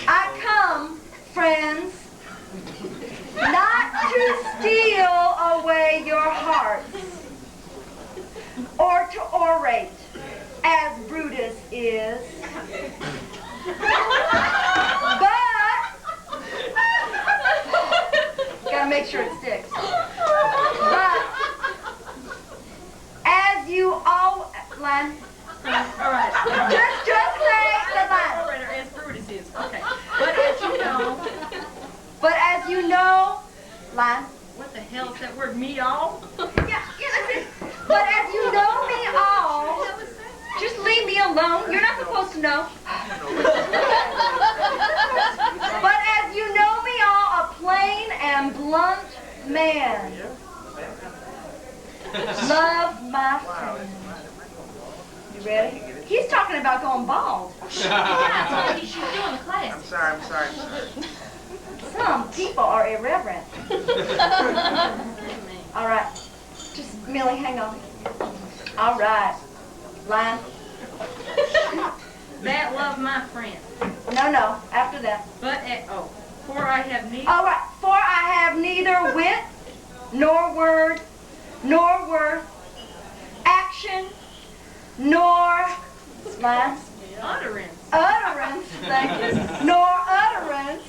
I come, friends, not to steal away your hearts or to orate as Brutus is, but gotta make sure it sticks. But as you all line. All right. Just say the line. As Brutus is. Okay. But as you know. But as you know, line. What the hell is that word? Me all? Yeah, that's it. But as you know me all, just leave me alone. You're not supposed to know. But as you know me all, a plain and blunt man. Love my friend. You ready? He's talking about going bald. Yeah, that's what you should do in the class. I'm sorry. Some people are irreverent. All right. Just, Millie, hang on. All right. Line. That love my friend. No, after that. But, for I have need. All right. For I have neither wit, nor word, nor worth, action, nor, line. Utterance. Utterance, thank you, nor utterance,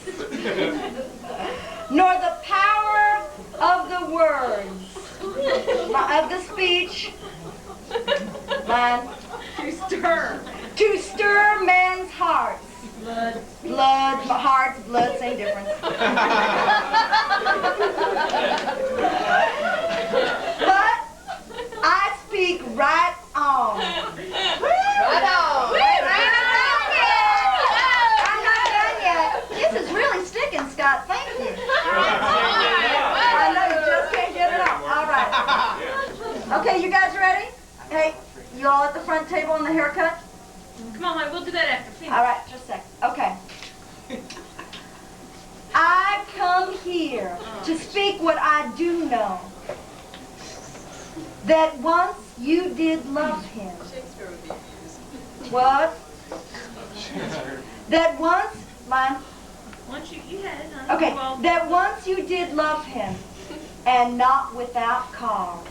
nor the power of the words, of the speech, line, to stir men's hearts. Blood, hearts, blood, same difference. But I speak right on. Right on. I'm not done yet. This is really sticking, Scott. Thank you. I know you just can't get it off. All right. Okay, you guys ready? Hey, you all at the front table on the haircut? Come on, honey, we'll do that after. All right, just a sec. Okay. I come here to speak what I do know. That once you did love him. What? That once, line. Once you had it, honey. Okay, Well, that once you did love him, and not without cause.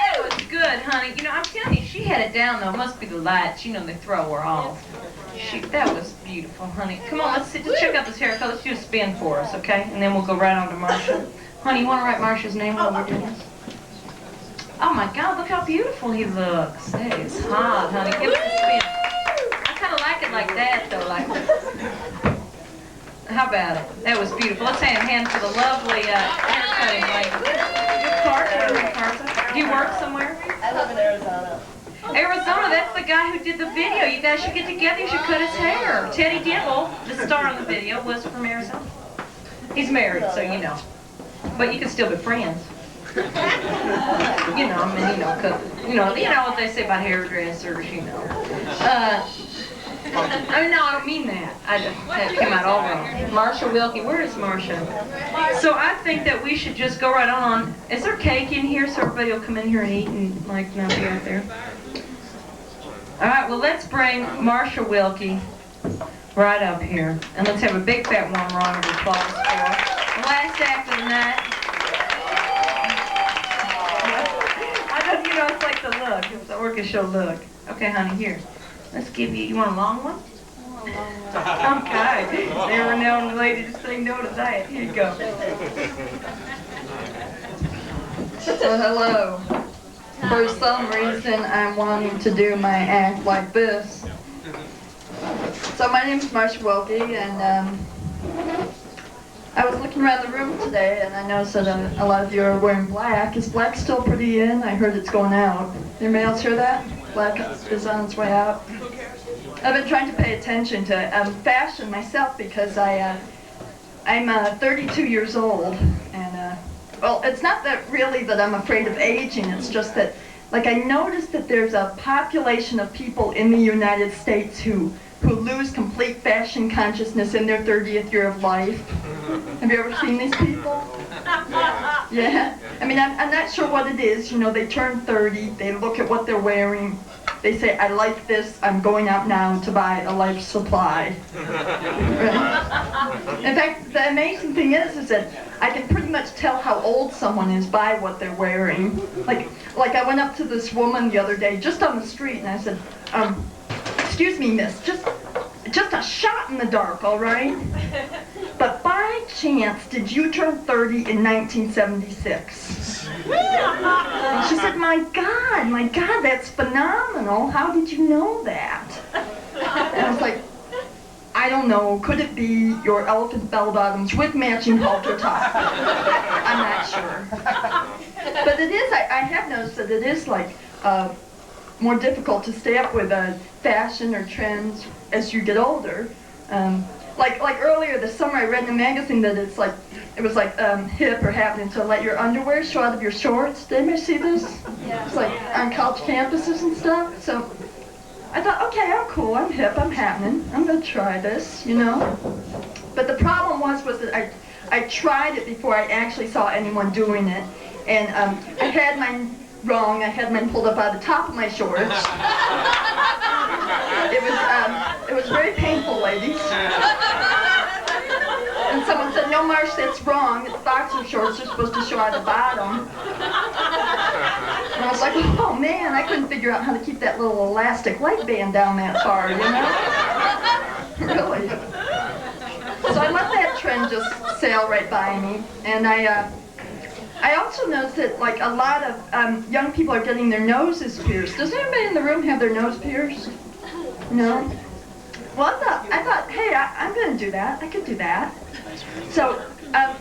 that was good, honey. You know, I'm telling you, she had it down, though. It must be the lights. You know, they throw her off. That was beautiful, honey. Come on, let's just check out this haircut. Let's do a spin for us, okay? And then we'll go right on to Marcia. Honey, you want to write Marcia's name while we're doing this? Oh, my God, look how beautiful he looks. That is hot, honey. Give us a spin. I kind of like it like that, though. Like, how about it? That was beautiful. Let's hand for the lovely haircutting lady. Carter. Do you work somewhere? I live in Arizona. Arizona, that's the guy who did the video. You guys should get together. You should cut his hair. Teddy Dibble, the star on the video, was from Arizona. He's married, so you know. But you can still be friends. You know, I mean, you know what they say about hairdressers, you know. I mean, no, I don't mean that. That came out all wrong. Marsha Wilkie, where is Marsha? So I think that we should just go right on. Is there cake in here so everybody will come in here and eat and like not be out there? All right, well, let's bring Marsha Wilkie right up here. And let's have a big fat warm round of applause for the last act of the night. I don't, you know, it's like the look. It's the orchestra look. Okay, honey, here. Let's give you want a long one? Okay. Never known a lady to say no to that. Here you go. So hello. For some reason, I'm wanting to do my act like this. So my name is Marsha Wilkie, and I was looking around the room today, and I noticed that a lot of you are wearing black. Is black still pretty in? I heard it's going out. Anybody else hear that? Black is on its way out. I've been trying to pay attention to fashion myself because I'm 32 years old, and well, it's not that really that I'm afraid of aging. It's just that, like, I noticed that there's a population of people in the United States who lose complete fashion consciousness in their 30th year of life. Have you ever seen these people? Yeah. I mean, I'm not sure what it is. You know, they turn 30, they look at what they're wearing, they say, I like this, I'm going out now to buy a life supply. Right? In fact, the amazing thing is that I can pretty much tell how old someone is by what they're wearing. Like I went up to this woman the other day, just on the street, and I said, excuse me, miss, just a shot in the dark, all right? But by chance, did you turn 30 in 1976? And she said, my God, that's phenomenal. How did you know that? And I was like, I don't know. Could it be your elephant bell-bottoms with matching halter top? I'm not sure. But it is, I have noticed that it is like more difficult to stay up with fashion or trends as you get older. Like earlier this summer, I read in a magazine that it was like hip or happening to let your underwear show out of your shorts. Did anybody see this? Yeah. It's like on college campuses and stuff. So I thought, okay, I'm cool, I'm hip, I'm happening. I'm gonna try this, you know. But the problem was that I tried it before I actually saw anyone doing it, and I had mine wrong. I had mine pulled up out of the top of my shorts. It was very painful, ladies. And someone said, no, Marsh, that's wrong. It's boxer shorts. They're supposed to show out the bottom. And I was like, oh, man, I couldn't figure out how to keep that little elastic leg band down that far, you know? Really. So I let that trend just sail right by me. And I also noticed that, like, a lot of young people are getting their noses pierced. Does anybody in the room have their nose pierced? No? Well, I thought, hey, I'm going to do that. I could do that. So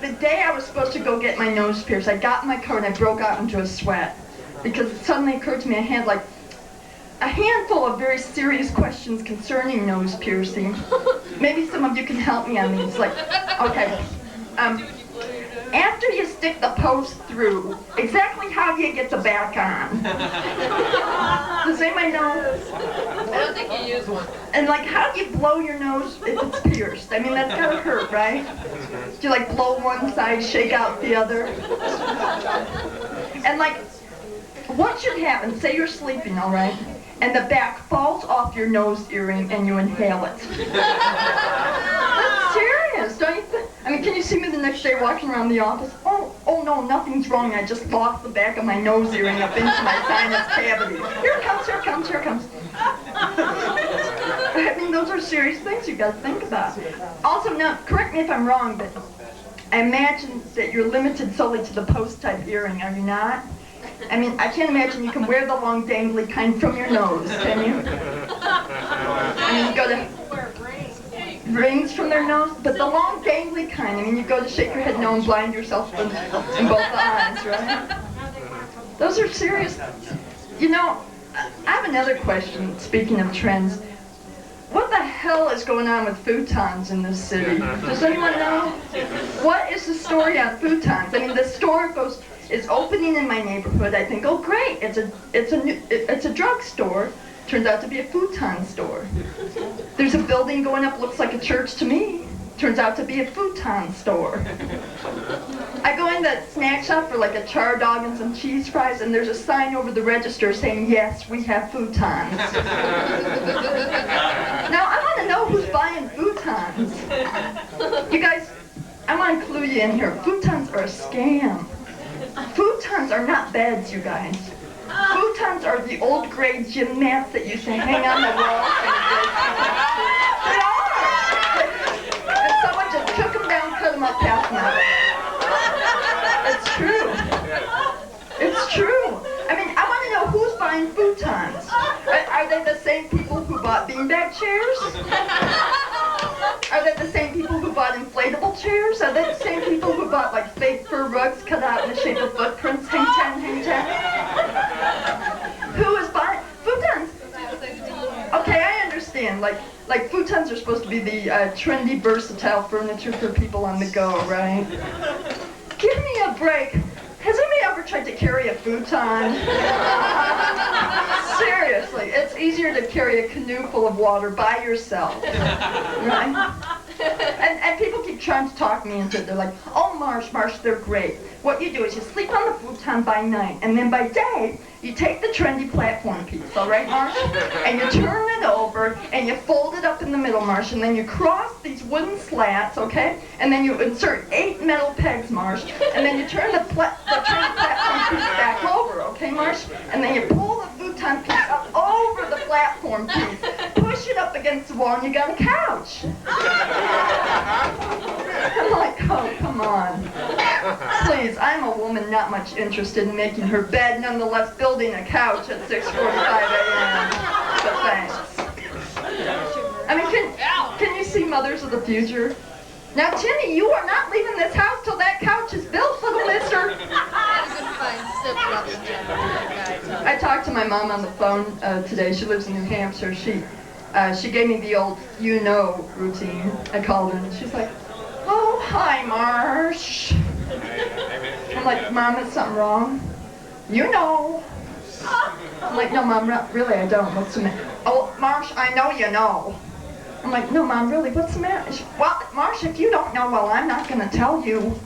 the day I was supposed to go get my nose pierced, I got in my car and I broke out into a sweat. Because it suddenly occurred to me I had, like, a handful of very serious questions concerning nose piercing. Maybe some of you can help me on these. Like, okay, after you stick the post through, exactly how do you get the back on? Does anybody know? I don't think you use one. And like, how do you blow your nose if it's pierced? I mean, that's gotta hurt, right? Do you like blow one side, shake out the other? And like, what should happen? Say you're sleeping, all right? And the back falls off your nose earring and you inhale it. That's serious, don't you think? I mean, can you see me the next day walking around the office? Oh no, nothing's wrong. I just lost the back of my nose earring up into my sinus cavity. Here it comes, here it comes, here it comes. I mean, those are serious things you've got to think about. Also, now, correct me if I'm wrong, but I imagine that you're limited solely to the post-type earring, are you not? I mean, I can't imagine you can wear the long dangly kind from your nose, can you? I mean, you go to rings from their nose, but the long dangly kind, I mean, you go to shake your head no and blind yourself in both eyes, right? Those are serious. You know, I have another question, speaking of trends. What the hell is going on with futons in this city? Does anyone know? What is the story on futons? I mean, the store is opening in my neighborhood. I think, oh great, it's a drugstore. Turns out to be a futon store. There's a building going up, looks like a church to me. Turns out to be a futon store. I go in the snack shop for like a char dog and some cheese fries, and there's a sign over the register saying, yes, we have futons. Now, I want to know who's buying futons. You guys, I want to clue you in here. Futons are a scam. Futons are not beds, you guys. Futons are the old gray gym mats that used to hang on the wall. They are! And someone just took them down, cut them up, passed them out. It's true. It's true. I mean, I want to know who's buying futons. Are they the same people who bought beanbag chairs? Are they the same people who bought inflatable chairs? Are they the same people who bought like fake fur rugs cut out in the shape of footprints? Hang ten, hang ten. Who is buying futons? Okay, I understand. Like futons are supposed to be the trendy, versatile furniture for people on the go, right? Give me a break. Has anybody ever tried to carry a futon? Seriously, it's easier to carry a canoe full of water by yourself, right? And people keep trying to talk me into it. They're like, oh, Marsh, they're great. What you do is you sleep on the futon by night, and then by day, you take the trendy platform piece, all right, Marsh? And you turn it over, and you fold it up in the middle, Marsh, and then you cross these wooden slats, okay? And then you insert 8 metal pegs, Marsh, and then you turn the trendy platform piece back over, okay, Marsh? And then you pull the futon piece up over the platform piece, push it up against the wall, and you got a couch. I'm like, oh, come on. Please, I'm a woman not much interested in making her bed, nonetheless building a couch at 6:45 a.m. But thanks. I mean, can you see mothers of the future? Now, Timmy, you are not leaving this house till that couch is built, little mister. I talked to my mom on the phone today. She lives in New Hampshire. She gave me the old you-know routine. I called her, and she's like, oh, hi, Marsh. I'm like, Mom, is something wrong? You know. I'm like, no, Mom, really, I don't. What's the matter? Oh, Marsh, I know you know. I'm like, no, Mom, really, what's the matter? Well, Marsh, if you don't know, well, I'm not going to tell you.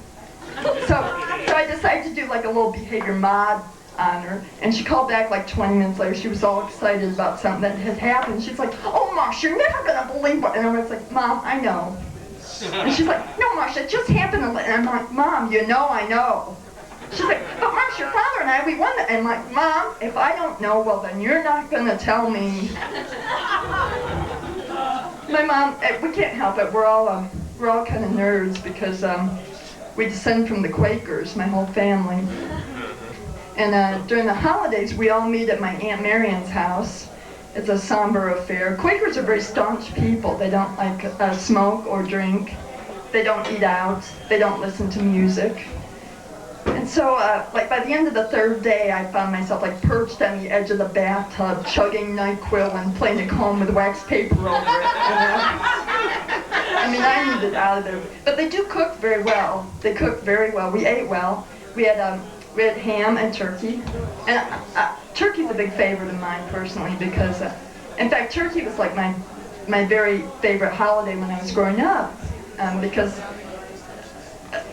So I decided to do like a little behavior mod on her, and she called back like 20 minutes later. She was all excited about something that had happened. She's like, oh, Marsh, you're never going to believe what... And I was like, Mom, I know. And she's like, no, Marsh, it just happened. And I'm like, Mom, you know I know. She's like, but Marsh, your father and I, we won that. And I'm like, Mom, if I don't know, well, then you're not going to tell me. My mom, we can't help it. We're all kind of nerds because we descend from the Quakers, my whole family. And during the holidays, we all meet at my Aunt Marian's house. It's a somber affair. Quakers are very staunch people. They don't like smoke or drink. They don't eat out. They don't listen to music. And so, like by the end of the third day, I found myself like perched on the edge of the bathtub, chugging NyQuil and playing a comb with wax paper over it. You know? I mean, I needed out of there. But they do cook very well. They cook very well. We ate well. We had ham and turkey. And turkey's a big favorite of mine personally because, in fact, turkey was like my very favorite holiday when I was growing up because.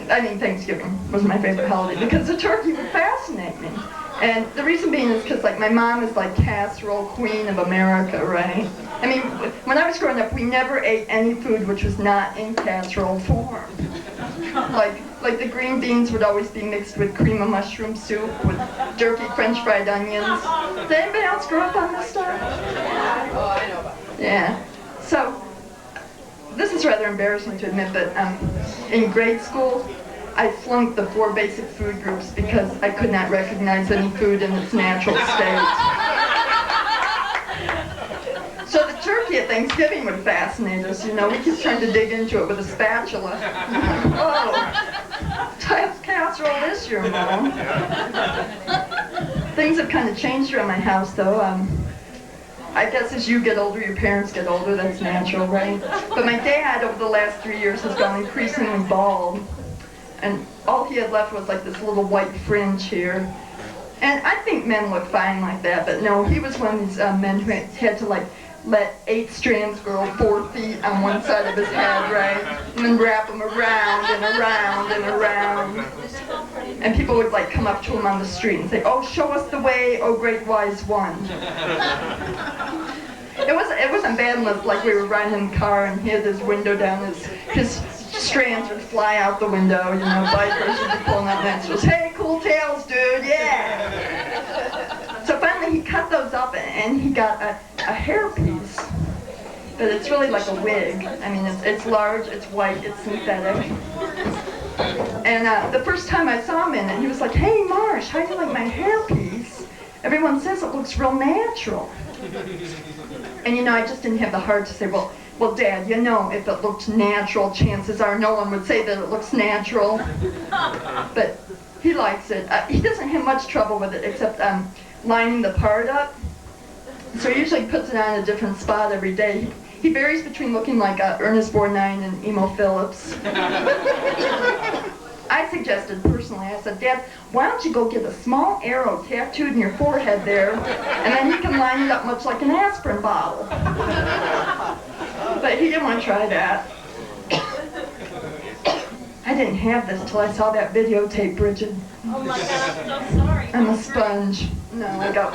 I mean, Thanksgiving was my favorite holiday because the turkey would fascinate me. And the reason being is because, like, my mom is like casserole queen of America, right? I mean, when I was growing up, we never ate any food which was not in casserole form. Like the green beans would always be mixed with cream of mushroom soup with jerky French fried onions. Did anybody else grow up on this stuff? Oh, I know about it. Yeah. So, this is rather embarrassing to admit, but in grade school, I flunked the 4 basic food groups because I could not recognize any food in its natural state. So the turkey at Thanksgiving would fascinate us, you know. We keep trying to dig into it with a spatula. Oh, type casserole this year, Mom. Things have kind of changed around my house, though. I guess as you get older, your parents get older, that's natural, right? But my dad, over the last 3 years, has gone increasingly bald. And all he had left was like this little white fringe here. And I think men look fine like that, but no, he was one of these men who had to like let 8 strands grow 4 feet on one side of his head, right? And then wrap them around and around and around. And people would like come up to him on the street and say, "Oh, show us the way, oh great wise one." It wasn't bad unless like we were riding in the car and he had his window down, his strands would fly out the window, you know, bikers would be pulling up next to us, "Hey, cool tails, dude, yeah!" So finally he cut those up and he got a hairpiece. But it's really like a wig. I mean, it's large, it's white, it's synthetic. And the first time I saw him in it, he was like, "Hey, Marsh, how do you like my hairpiece? Everyone says it looks real natural." And you know, I just didn't have the heart to say, well, Dad, you know, if it looked natural, chances are no one would say that it looks natural. But he likes it. He doesn't have much trouble with it except lining the part up. So he usually puts it on a different spot every day. He varies between looking like Ernest Borgnine and Emo Phillips. I suggested personally, I said, "Dad, why don't you go get a small arrow tattooed in your forehead there, and then you can line it up much like an aspirin bottle." But he didn't want to try that. I didn't have this till I saw that videotape, Bridget. Oh my God, I'm so sorry. I'm a sponge. No, I got.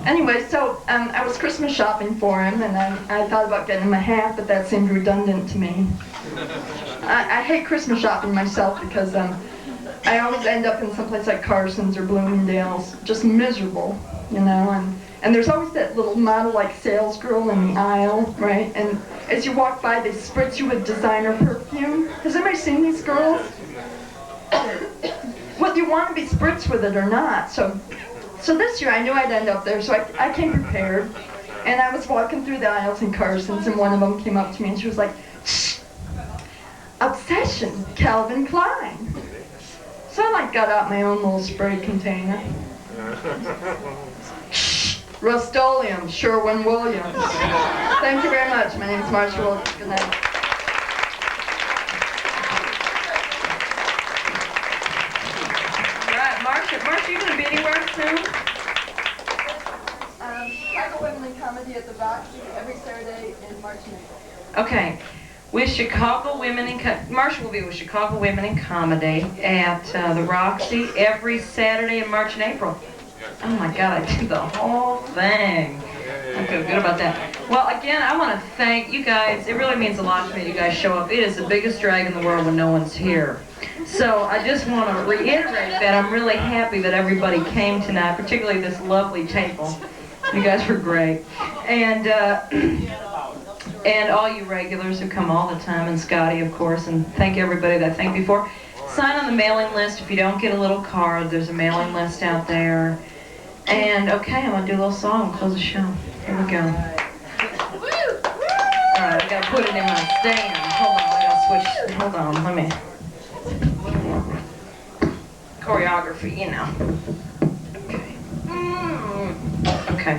Anyway, so I was Christmas shopping for him, and I thought about getting him a hat, but that seemed redundant to me. I hate Christmas shopping myself because I always end up in someplace like Carson's or Bloomingdale's, just miserable, you know, and there's always that little model-like sales girl in the aisle, right? And as you walk by, they spritz you with designer perfume. Has anybody seen these girls? Whether you want to be spritzed with it or not. So this year I knew I'd end up there, so I came prepared. And I was walking through the aisles in Carson's, and one of them came up to me and she was like, "Shh, Obsession, Calvin Klein." So I like got out my own little spray container. "Shh, Rust-Oleum, Sherwin-Williams." Thank you very much. My name is Marsha Wilkes. Good night. Marsha, you gonna be anywhere soon? Chicago Women in Comedy at the Roxy every Saturday in March and April. Okay. With Chicago Women in Marsha will be with Chicago Women in Comedy at the Roxy every Saturday in March and April. Oh my God, I did the whole thing. I feel good about that. Well, again, I want to thank you guys. It really means a lot to me that you guys show up. It is the biggest drag in the world when no one's here. So I just want to reiterate that I'm really happy that everybody came tonight, particularly this lovely table. You guys were great. And all you regulars who come all the time, and Scotty, of course, and thank everybody that I thanked before. Sign on the mailing list. If you don't get a little card, there's a mailing list out there. And, okay, I'm going to do a little song and close the show. Here we go. All right, I got to put it in my stand. Hold on, I got to switch. Hold on, let me. Choreography, you know. Okay.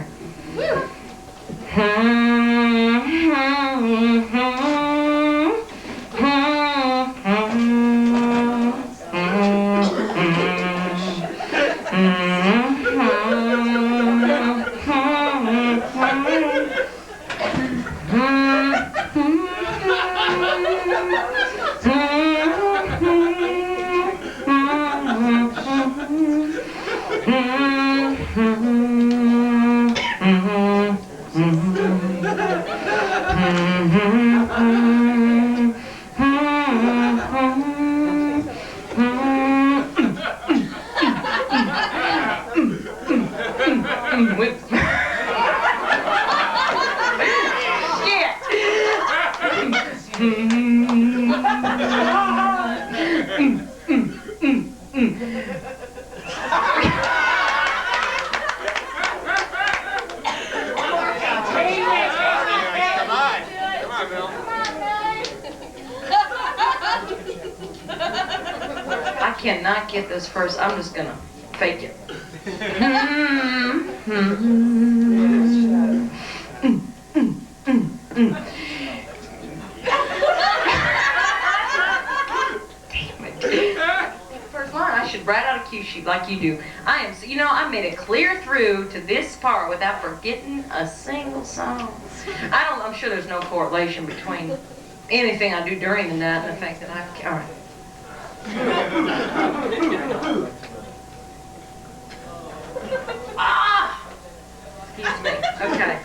I cannot get this first. I'm just gonna fake it. First line. I should write out a cue sheet like you do. I made it clear through to this part without forgetting a single song. I'm sure there's no correlation between anything I do during the night and the fact that all right. Excuse me. Okay.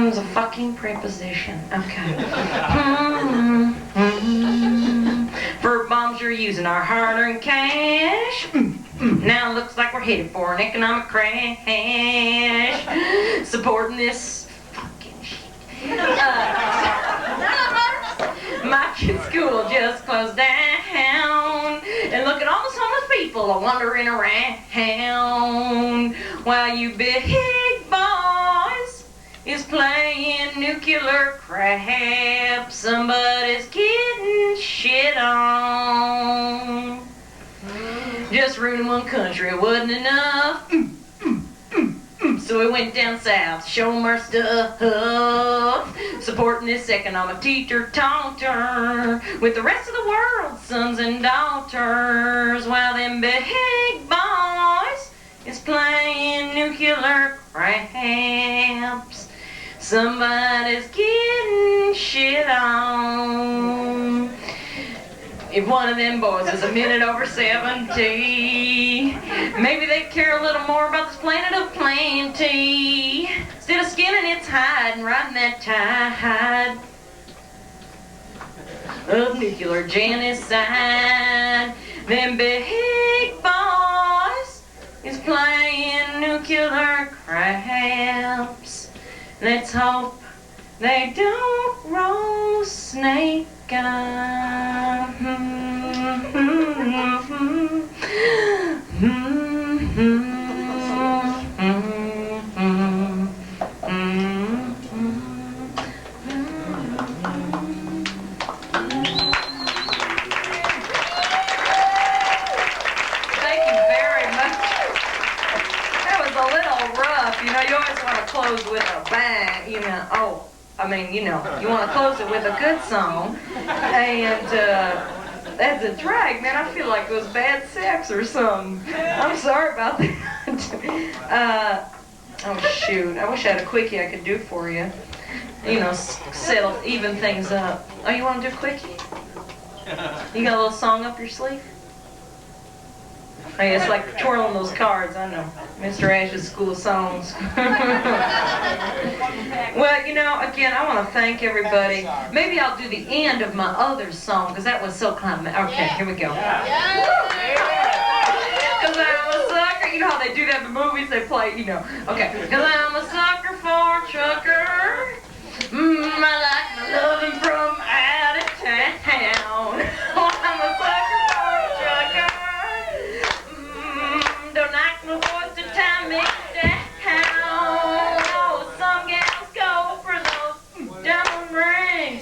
It's a fucking preposition. Okay. Verb bombs you're using are hard-earned cash. Now it looks like we're headed for an economic crash. Supporting this fucking shit. My kid's school just closed down. And look at all those homeless people wandering around. While you big boys is playing nuclear crap. Somebody's getting shit on. Just ruining one country wasn't enough. So we went down south, show 'em our stuff. Supporting this economic teeter taunter with the rest of the world's sons and daughters. While them big boys is playing nuclear craps. Somebody's getting shit on. If one of them boys is a minute over 70, maybe they'd care a little more about this planet of plenty. Instead of skinning its hide and riding that tide of nuclear genocide. Them big boys is playing nuclear craps. Let's hope they don't roll snake eyes. You always want to close with a bang, you want to close it with a good song, and that's a drag, man. I feel like it was bad sex or something. I'm sorry about that. Oh shoot, I wish I had a quickie I could do for you. Settle, even things up. Oh, you want to do a quickie? You got a little song up your sleeve? Hey, it's like twirling those cards, I know. Mr. Ash's School of Songs. Well, again, I want to thank everybody. Maybe I'll do the end of my other song, because that was so complimentary. Okay, here we go. Because I'm a sucker. You know how they do that in the movies? They play, Okay. Because I'm a sucker for a trucker. I like my loving from out of town. I'm a sucker for a trucker. Don't like no voice to time me down. Oh, some gals go for those diamond rings.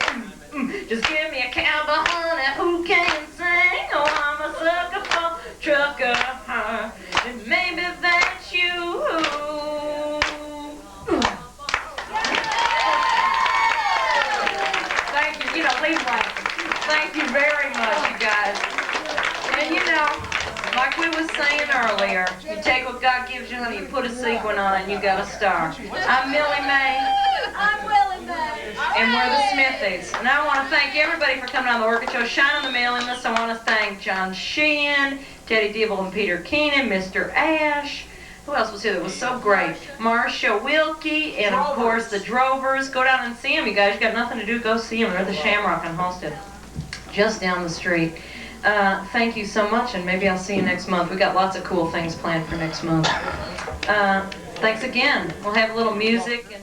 Just give me a cowboy honey who can sing. Oh, I'm a sucker for trucker. And maybe that's you. Thank you. Please like. Thank you very much, you guys. And like we was saying earlier, you take what God gives you, honey, you put a sequin on it, and you got a star. I'm Millie Mae. I'm Willie Mae. And we're the Smithies. And I want to thank everybody for coming on the Orchid Show, shining the mailing list. I want to thank John Sheehan, Teddy Dibble and Peter Keenan, Mr. Ash. Who else was here that was so great? Marcia Wilkie, and of course the Drovers. Go down and see them, you guys. You got nothing to do, go see them. They're at the Shamrock on Halstead, just down the street. Thank you so much, and maybe I'll see you next month. We got lots of cool things planned for next month. Thanks again. We'll have a little music and